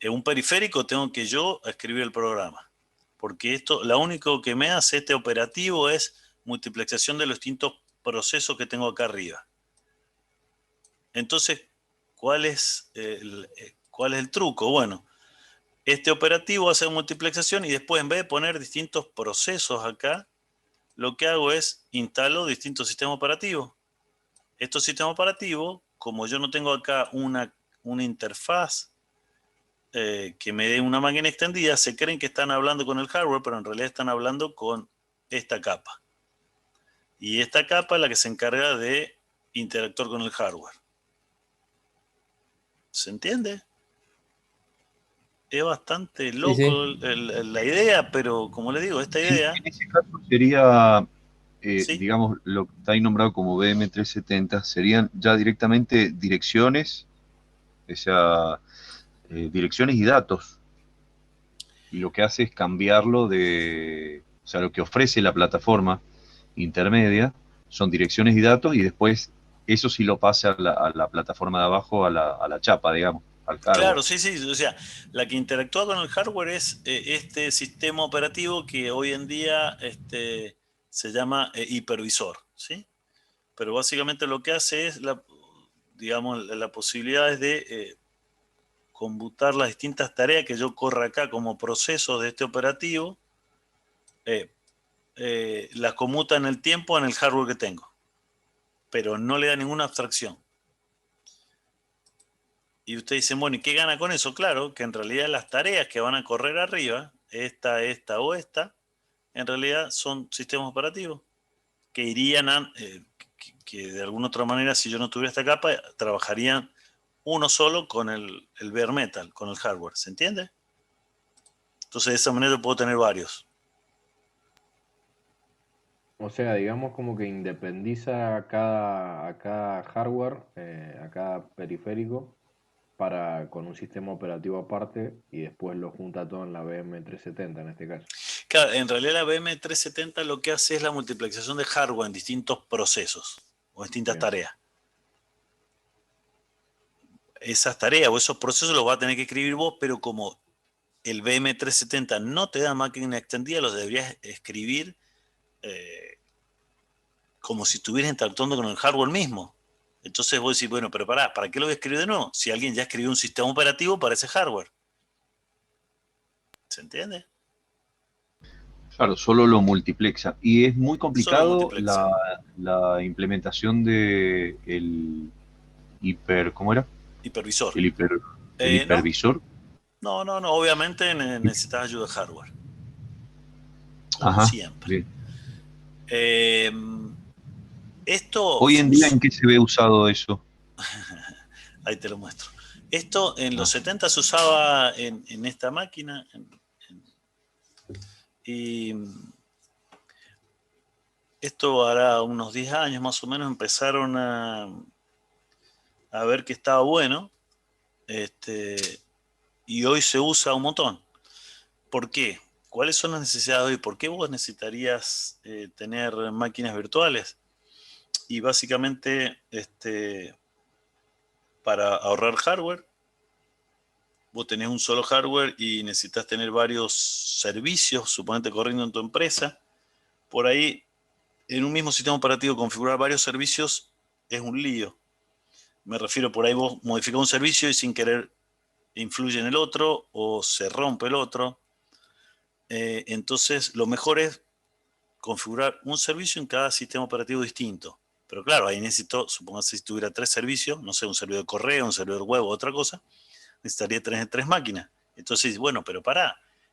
un periférico, tengo que yo escribir el programa. Porque esto, lo único que me hace este operativo es multiplexación de los distintos procesos que tengo acá arriba. Entonces, ¿cuál es el truco? Bueno, este operativo hace multiplexación y después, en vez de poner distintos procesos acá, lo que hago es instalo distintos sistemas operativos. Estos sistemas operativos, como yo no tengo acá una interfaz que me dé una máquina extendida, se creen que están hablando con el hardware, pero en realidad están hablando con esta capa. Y esta capa es la que se encarga de interactuar con el hardware. ¿Se entiende? Es bastante loco la idea, pero como les digo, esta idea... En ese caso sería, ¿sí? digamos, lo que está ahí nombrado como BM370, serían ya directamente direcciones, o sea, direcciones y datos. Y lo que hace es cambiarlo o sea, lo que ofrece la plataforma intermedia son direcciones y datos, y después eso sí lo pasa a la plataforma de abajo, a la chapa, digamos, al hardware. Claro, sí. O sea, la que interactúa con el hardware es este sistema operativo que hoy en día se llama hipervisor, ¿sí? Pero básicamente lo que hace es, digamos, la posibilidad es de computar las distintas tareas que yo corra acá como procesos de este operativo, las commuta en el tiempo en el hardware que tengo, pero no le da ninguna abstracción. Y usted dice, bueno, ¿y qué gana con eso? Claro, que en realidad las tareas que van a correr arriba, esta o esta, en realidad son sistemas operativos que irían a, que de alguna otra manera, si yo no tuviera esta capa, trabajarían uno solo con el bare metal, con el hardware. ¿Se entiende? Entonces de esa manera puedo tener varios. O sea, digamos como que independiza a cada hardware, a cada periférico, con un sistema operativo aparte y después lo junta todo en la BM370 en este caso. Claro, en realidad la BM370 lo que hace es la multiplexación de hardware en distintos procesos o distintas Bien. tareas. Esas tareas o esos procesos los vas a tener que escribir vos, pero como el BM370 no te da máquina extendida, los deberías escribir como si estuvieras interactuando con el hardware mismo. Entonces vos decís, bueno, pero ¿para qué lo voy a escribir de nuevo? Si alguien ya escribió un sistema operativo para ese hardware. ¿Se entiende? Claro, solo lo multiplexa. Y es muy Solo complicado multiplexa. la implementación de el ¿cómo era? Hipervisor. El No, hipervisor. no, obviamente necesitas ayuda de hardware. Como Ajá, siempre. bien. Esto Hoy en día, ¿en qué se ve usado eso? Ahí te lo muestro. Esto en los 70 se usaba en esta máquina y esto hará unos 10 años más o menos empezaron a ver que estaba bueno y hoy se usa un montón. ¿Por qué? ¿Cuáles son las necesidades de hoy? ¿Por qué vos necesitarías tener máquinas virtuales? Y básicamente para ahorrar hardware, vos tenés un solo hardware y necesitas tener varios servicios, suponete corriendo en tu empresa. Por ahí, en un mismo sistema operativo, configurar varios servicios es un lío. Me refiero, por ahí vos modificás un servicio y sin querer influye en el otro o se rompe el otro. Entonces, lo mejor es configurar un servicio en cada sistema operativo distinto. Pero claro, ahí necesito, supongamos si tuviera 3 servicios, no sé, un servidor de correo, un servidor web o otra cosa, necesitaría tres máquinas. Entonces, bueno, pero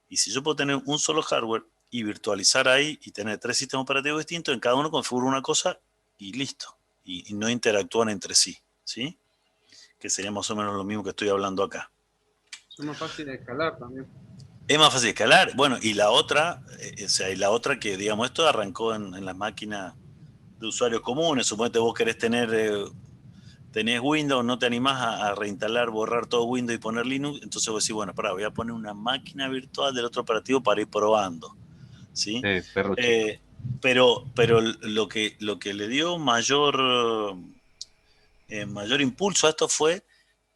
y si yo puedo tener un solo hardware y virtualizar ahí y tener 3 sistemas operativos distintos, en cada uno configuro una cosa y listo. Y no interactúan entre sí, ¿sí? Que sería más o menos lo mismo que estoy hablando acá. Es más fácil de escalar también. Es más fácil de escalar. Bueno, y la otra, y la otra que, digamos, esto arrancó en las máquinas de usuarios comunes. Suponete vos querés tenés Windows, no te animás a reinstalar, borrar todo Windows y poner Linux, entonces vos decís, bueno, voy a poner una máquina virtual del otro operativo para ir probando, ¿sí? Perro chico. Pero lo que le dio mayor impulso a esto fue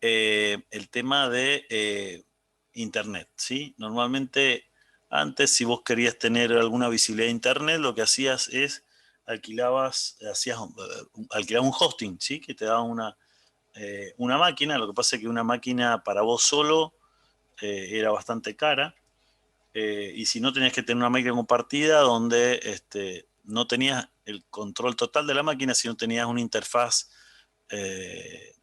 el tema de Internet, ¿sí? Normalmente, antes, si vos querías tener alguna visibilidad de Internet, lo que hacías es alquilabas un hosting, ¿sí? Que te daba una máquina. Lo que pasa es que una máquina para vos solo era bastante cara. Y si no, tenías que tener una máquina compartida donde no tenías el control total de la máquina, sino tenías una interfaz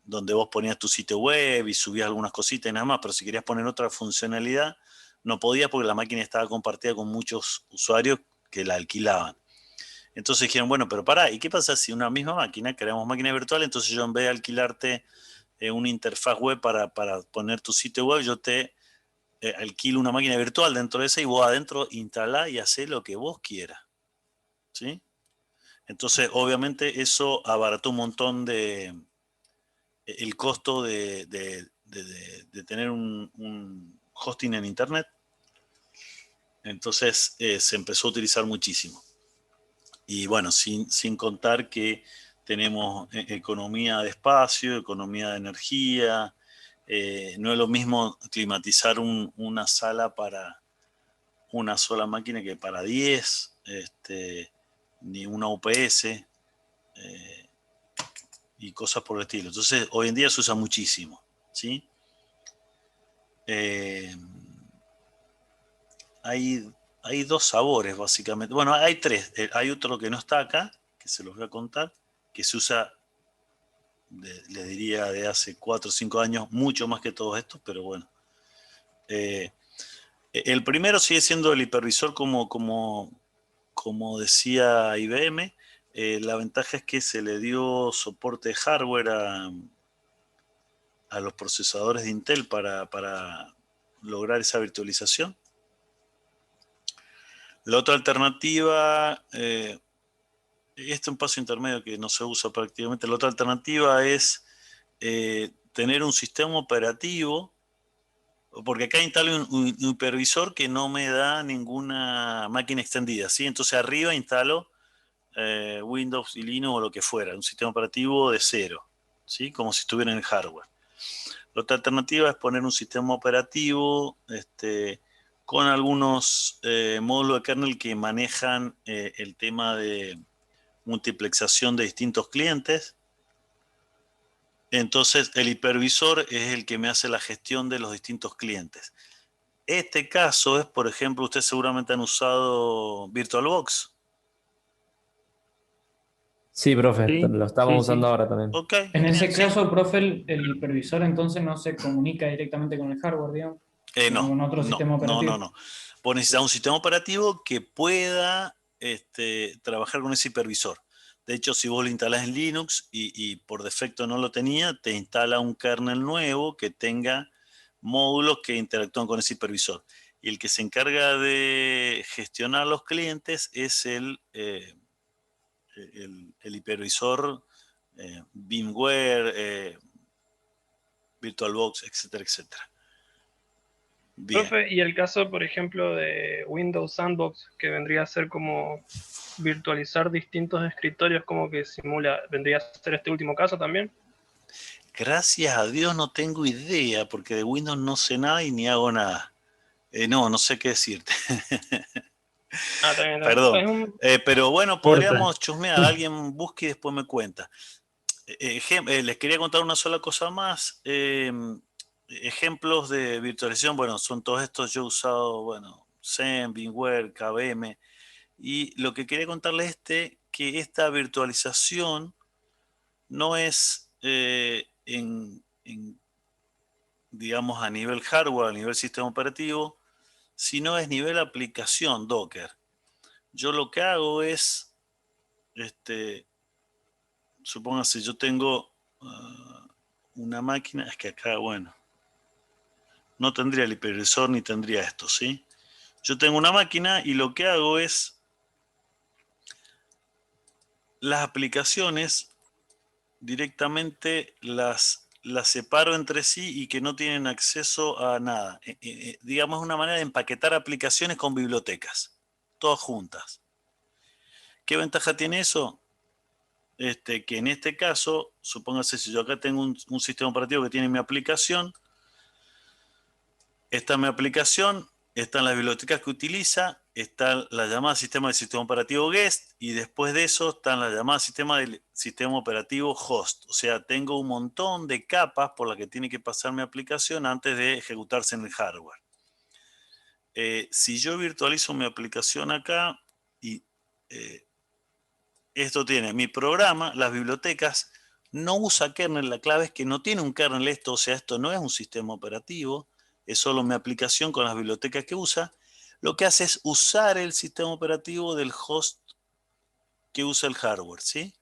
donde vos ponías tu sitio web y subías algunas cositas y nada más, pero si querías poner otra funcionalidad, no podías porque la máquina estaba compartida con muchos usuarios que la alquilaban. Entonces dijeron, bueno, pero ¿y qué pasa si una misma máquina, creamos máquina virtual? Entonces yo, en vez de alquilarte una interfaz web para poner tu sitio web, yo te alquilo una máquina virtual dentro de esa y vos adentro instalá y hacé lo que vos quieras, ¿sí? Entonces, obviamente, eso abarató un montón el costo de tener un hosting en Internet. Entonces, se empezó a utilizar muchísimo. Y bueno, sin contar que tenemos economía de espacio, economía de energía. No es lo mismo climatizar una sala para una sola máquina que para 10, ni una UPS y cosas por el estilo. Entonces, hoy en día se usa muchísimo, ¿sí? Hay 2 sabores, básicamente. Bueno, hay 3. Hay otro que no está acá, que se los voy a contar, que se usa, les diría, de hace 4 o 5 años, mucho más que todos estos, pero bueno. El primero sigue siendo el hipervisor como decía IBM. La ventaja es que se le dio soporte de hardware a los procesadores de Intel para lograr esa virtualización. La otra alternativa este es un paso intermedio que no se usa prácticamente. La otra alternativa es tener un sistema operativo, porque acá instalo un hipervisor que no me da ninguna máquina extendida, ¿sí? Entonces arriba instalo Windows y Linux o lo que fuera, un sistema operativo de cero, ¿sí? Como si estuviera en el hardware. La otra alternativa es poner un sistema operativo con algunos módulos de kernel que manejan el tema de multiplexación de distintos clientes. Entonces el hipervisor es el que me hace la gestión de los distintos clientes. Este caso es, por ejemplo, ustedes seguramente han usado VirtualBox. Sí, profe, Sí, lo estamos sí, usando sí. ahora también. Ok, En bien, ese sí. caso, profe, el hipervisor entonces no se comunica directamente con el hardware, digamos, sino No, con otro sistema operativo. no. Vos necesitas un sistema operativo que pueda trabajar con ese hipervisor. De hecho, si vos lo instalás en Linux y por defecto no lo tenía, te instala un kernel nuevo que tenga módulos que interactúan con ese hipervisor. Y el que se encarga de gestionar los clientes es el hipervisor VMware, VirtualBox, etcétera, etcétera. Bien. Profe, y el caso, por ejemplo, de Windows Sandbox, que vendría a ser como virtualizar distintos escritorios, como que simula, vendría a ser este último caso también. Gracias a Dios no tengo idea, porque de Windows no sé nada y ni hago nada. No sé qué decirte. También. Perdón. Es un... Pero bueno, Corta. podríamos chusmear. Alguien busque y después me cuenta. Les quería contar una sola cosa más. Ejemplos de virtualización, bueno, son todos estos. Yo he usado, bueno, Zen, VMware, KVM. Y lo que quería contarles que esta virtualización no es digamos, a nivel hardware, a nivel sistema operativo, sino es nivel aplicación Docker. Yo lo que hago es, supóngase, yo tengo una máquina, es que acá, bueno, no tendría el hipervisor ni tendría esto, ¿sí? Yo tengo una máquina y lo que hago es las aplicaciones directamente las separo entre sí y que no tienen acceso a nada. Digamos, una manera de empaquetar aplicaciones con bibliotecas, todas juntas. ¿Qué ventaja tiene eso? Que en este caso, supóngase si yo acá tengo un sistema operativo que tiene mi aplicación, esta es mi aplicación, están las bibliotecas que utiliza, está la llamada sistema del sistema operativo guest y después de eso están la llamada sistema del sistema operativo host. O sea, tengo un montón de capas por las que tiene que pasar mi aplicación antes de ejecutarse en el hardware. Si yo virtualizo mi aplicación acá y esto tiene mi programa, las bibliotecas, no usa kernel, la clave es que no tiene un kernel esto, o sea, esto no es un sistema operativo, es solo mi aplicación con las bibliotecas que usa. Lo que hace es usar el sistema operativo del host que usa el hardware, ¿sí?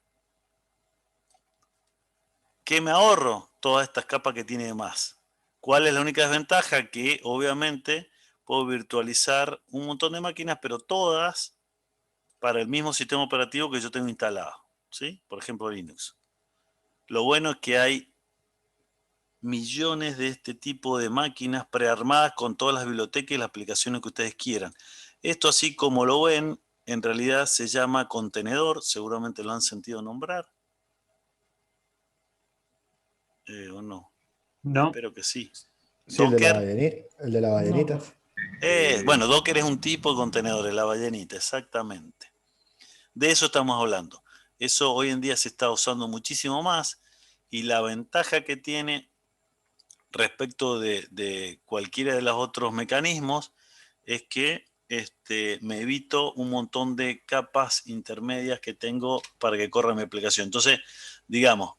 ¿Qué me ahorro? Todas estas capas que tiene de más. ¿Cuál es la única desventaja? Que obviamente puedo virtualizar un montón de máquinas, pero todas para el mismo sistema operativo que yo tengo instalado, ¿sí? Por ejemplo, Linux. Lo bueno es que hay millones de este tipo de máquinas prearmadas con todas las bibliotecas y las aplicaciones que ustedes quieran. Esto, así como lo ven, en realidad se llama contenedor, seguramente lo han sentido nombrar. ¿O no? No. Espero que sí. Sí, Docker. el de la ballenita. Bueno, Docker es un tipo de contenedores, la ballenita, exactamente. De eso estamos hablando. Eso hoy en día se está usando muchísimo más y la ventaja que tiene respecto de cualquiera de los otros mecanismos es que me evito un montón de capas intermedias que tengo para que corra mi aplicación. Entonces, digamos,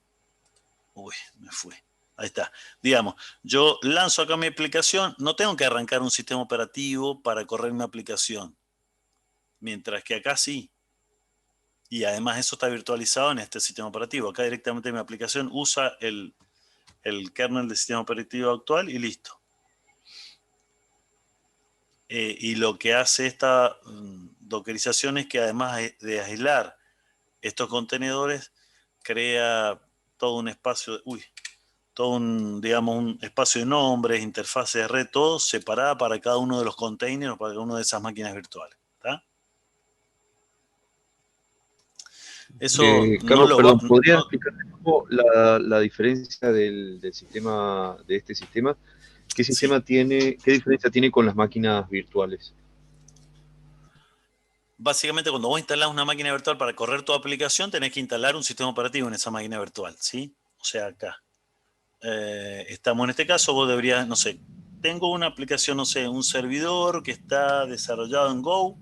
me fui. Ahí está. Digamos, yo lanzo acá mi aplicación, no tengo que arrancar un sistema operativo para correr mi aplicación. Mientras que acá sí. Y además eso está virtualizado en este sistema operativo. Acá directamente mi aplicación usa el kernel del sistema operativo actual y listo. Y lo que hace esta dockerización es que además de aislar estos contenedores crea todo un espacio, todo un, digamos, un espacio de nombres, interfaces de red, todo separada para cada uno de los containers o para cada una de esas máquinas virtuales. ¿Está? Eso Carlos, no perdón, lo ¿podrías explicar un poco la diferencia del sistema, de este sistema? ¿Qué sistema tiene, qué diferencia tiene con las máquinas virtuales? Básicamente, cuando vos instalás una máquina virtual para correr tu aplicación, tenés que instalar un sistema operativo en esa máquina virtual, ¿sí? O sea, acá. Estamos en este caso, vos deberías, no sé, tengo una aplicación, no sé, un servidor que está desarrollado en Go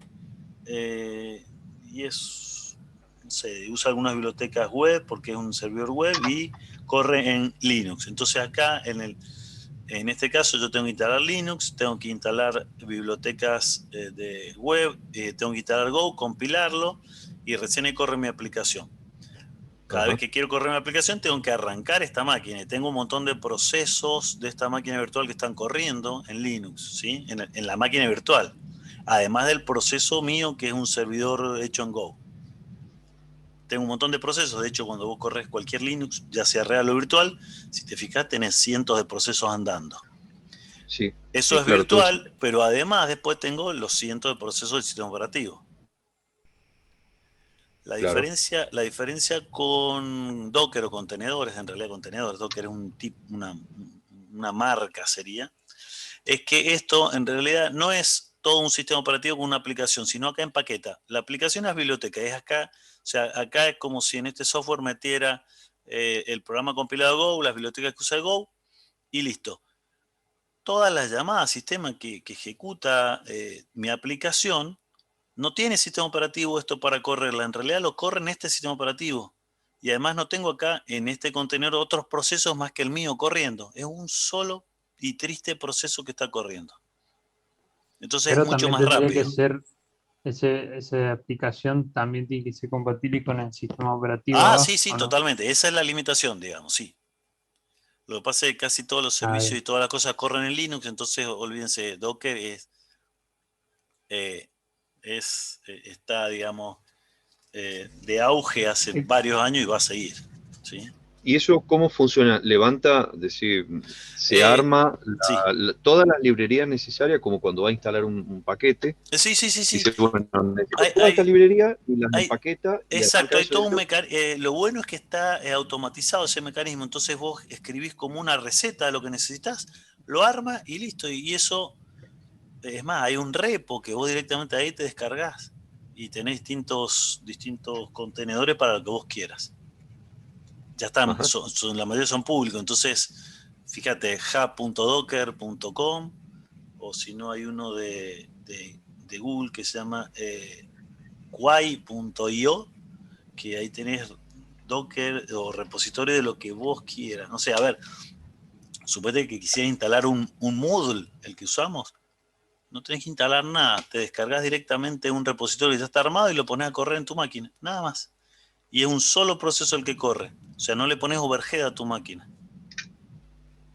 y es, no sé, usa algunas bibliotecas web porque es un servidor web y corre en Linux. Entonces acá, en este caso, yo tengo que instalar Linux, tengo que instalar bibliotecas de web, tengo que instalar Go, compilarlo y recién ahí corre mi aplicación. Cada vez que quiero correr mi aplicación tengo que arrancar esta máquina y tengo un montón de procesos de esta máquina virtual que están corriendo en Linux, ¿sí? En la máquina virtual. Además del proceso mío que es un servidor hecho en Go. Tengo un montón de procesos. De hecho, cuando vos corres cualquier Linux, ya sea real o virtual, si te fijas tenés cientos de procesos andando. Sí. Eso es claro, virtual, pero además después tengo los cientos de procesos del sistema operativo. La diferencia con Docker o contenedores, en realidad contenedores, Docker es una marca sería, es que esto en realidad no es todo un sistema operativo con una aplicación, sino acá empaqueta. La aplicación es biblioteca, es acá, o sea, acá es como si en este software metiera el programa compilado Go, las bibliotecas que usa Go, y listo. Todas las llamadas a sistema que ejecuta mi aplicación, no tiene sistema operativo esto para correrla, en realidad lo corre en este sistema operativo. Y además no tengo acá en este contenedor otros procesos más que el mío corriendo. Es un solo y triste proceso que está corriendo. Entonces Pero es mucho también más tendría que rápido. ser, esa aplicación también tiene que ser compatible con el sistema operativo Ah, abajo, sí, sí, ¿o no? totalmente. Esa es la limitación, digamos, sí. Lo que pasa es que casi todos los servicios bien. y todas las cosas corren en Linux, entonces olvídense, Docker está, digamos, de auge hace varios años y va a seguir, ¿sí? ¿Y eso cómo funciona? ¿Levanta, es decir, se arma sí. todas las librerías necesarias como cuando va a instalar un paquete? Sí. Dice, bueno, necesito toda esta librería y las empaqueta. Exacto, hay todo un mecanismo. Lo bueno es que está automatizado ese mecanismo, entonces vos escribís como una receta de lo que necesitas, lo arma y listo. Y eso, es más, hay un repo que vos directamente ahí te descargás y tenés distintos contenedores para lo que vos quieras. Ya están, la mayoría son públicos, entonces fíjate, hub.docker.com o si no hay uno de Google que se llama Quai.io, que ahí tenés Docker o repositorio de lo que vos quieras. No sé, a ver, suponete que quisieras instalar un Moodle, el que usamos, no tenés que instalar nada, te descargas directamente un repositorio que ya está armado y lo pones a correr en tu máquina, nada más. Y es un solo proceso el que corre, o sea, no le pones overhead a tu máquina.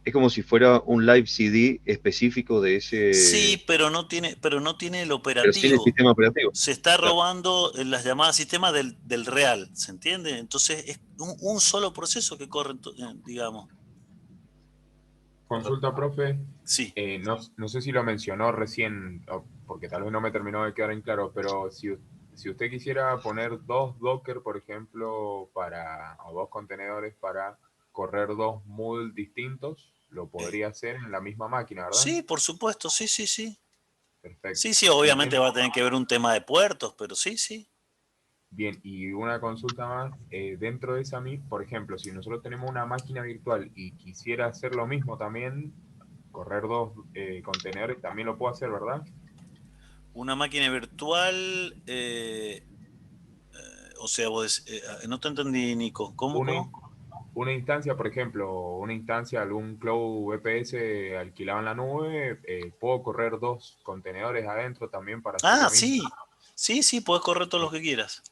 Es como si fuera un live CD específico de ese... Sí, pero no tiene el operativo. Pero sin el sistema operativo. Se está robando las llamadas a sistema del real, ¿se entiende? Entonces es un solo proceso que corre, digamos. Consulta, profe. Sí. No sé si lo mencionó recién, porque tal vez no me terminó de quedar en claro, pero si usted quisiera poner 2 Docker, por ejemplo, o 2 contenedores para correr 2 Moodle distintos, lo podría hacer en la misma máquina, ¿verdad? Sí, por supuesto, sí. Perfecto. Sí, obviamente va a tener que ver un tema de puertos, pero sí. Bien, y una consulta más, dentro de esa, por ejemplo, si nosotros tenemos una máquina virtual y quisiera hacer lo mismo también, correr 2 contenedores, también lo puedo hacer, ¿verdad? Una máquina virtual, o sea, vos, no te entendí, Nico, ¿cómo? Una instancia, por ejemplo, algún cloud VPS alquilado en la nube, puedo correr 2 contenedores adentro también para hacer lo mismo. Sí, puedes correr todos los que quieras.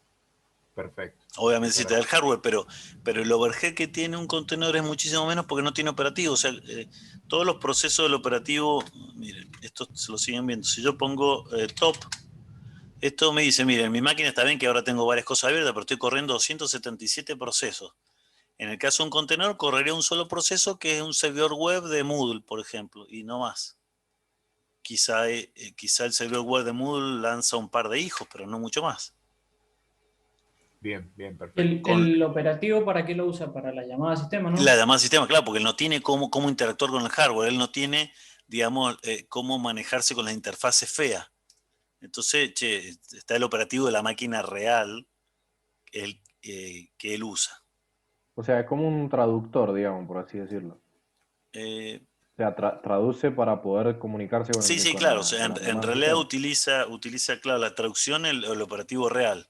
Perfecto. Obviamente si te da el hardware, pero el overhead que tiene un contenedor es muchísimo menos porque no tiene operativo. O sea, todos los procesos del operativo, miren, esto se lo siguen viendo. Si yo pongo top, Esto me dice, miren, mi máquina está bien que ahora tengo varias cosas abiertas, pero estoy corriendo 277 procesos. En el caso de un contenedor, correría un solo proceso que es un servidor web de Moodle, por ejemplo, y no más. Quizá el servidor web de Moodle lanza un par de hijos, pero no mucho más. Bien, bien, perfecto. ¿El operativo para qué lo usa? Para la llamada a sistema, ¿no? La llamada a sistema, claro, porque él no tiene cómo interactuar con el hardware, él no tiene, digamos, cómo manejarse con las interfaces feas. Entonces, está el operativo de la máquina real que él usa. O sea, es como un traductor, digamos, por así decirlo. O sea, traduce para poder comunicarse con Sí, con claro. la- O sea, con la en llamada realidad sistema. utiliza, claro, la traducción, el operativo real.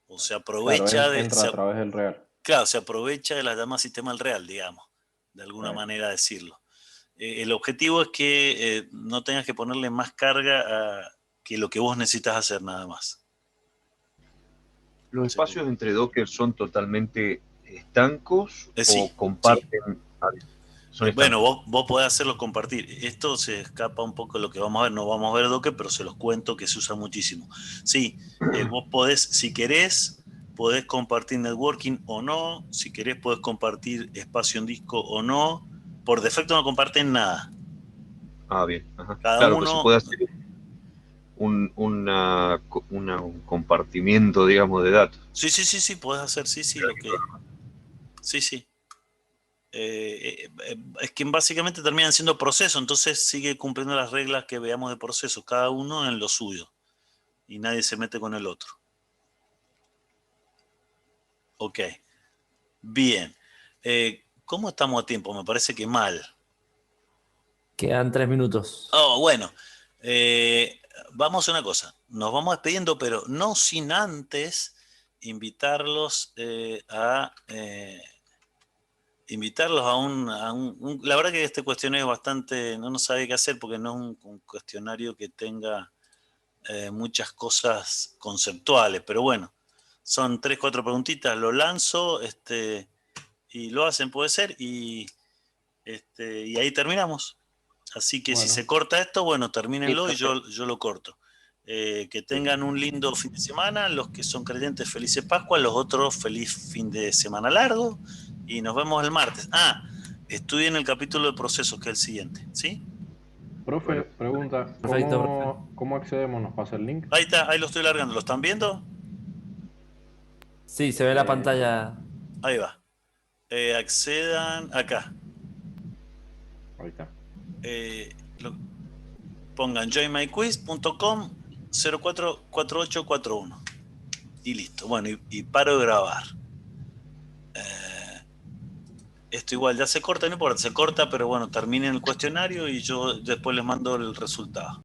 O se Claro, aprovecha entra a través del real. Claro, se aprovecha de la llama sistema al real, digamos, de alguna manera decirlo. El objetivo es que no tengas que ponerle más carga que lo que vos necesitas hacer nada más. ¿Los espacios entre Docker son totalmente estancos Sí, o comparten? Son bueno, estancos. vos podés hacerlo compartir. Esto se escapa un poco de lo que vamos a ver. No vamos a ver Docker, pero se los cuento que se usa muchísimo. Sí, vos podés, si querés, podés compartir networking o no. Si querés, podés compartir espacio en disco o no. Por defecto no comparten nada. Ah, bien. Ajá. Cada Claro, uno... que se puede hacer un compartimiento, digamos, de datos. Sí, podés hacer, lo que... Sí. Es que básicamente terminan siendo procesos, entonces sigue cumpliendo las reglas que veamos de procesos, cada uno en lo suyo, y nadie se mete con el otro. Ok, bien. ¿Cómo estamos a tiempo? Me parece que mal. Quedan 3 minutos. Oh, bueno. Vamos a una cosa. Nos vamos despidiendo, pero no sin antes invitarlos a un... La verdad que este cuestionario es bastante... No sabe qué hacer porque no es un cuestionario que tenga muchas cosas conceptuales, pero bueno, son 3, 4 preguntitas, lo lanzo y lo hacen, puede ser, y ahí terminamos. Así que si se corta esto, bueno, termínenlo y yo lo corto. Que tengan un lindo fin de semana, los que son creyentes, felices Pascua, los otros, feliz fin de semana largo, y nos vemos el martes. Estudien el capítulo de procesos, que es el siguiente, ¿sí? Profe, pregunta, ¿cómo accedemos? ¿Nos pasa el link? Ahí está, ahí lo estoy largando, ¿lo están viendo? Sí, se ve la pantalla. Ahí va. Accedan acá. Ahí está. Pongan joinmyquiz.com 044841 y listo. Bueno, y paro de grabar. Esto igual ya se corta, no importa, se corta, pero bueno, terminen el cuestionario y yo después les mando el resultado.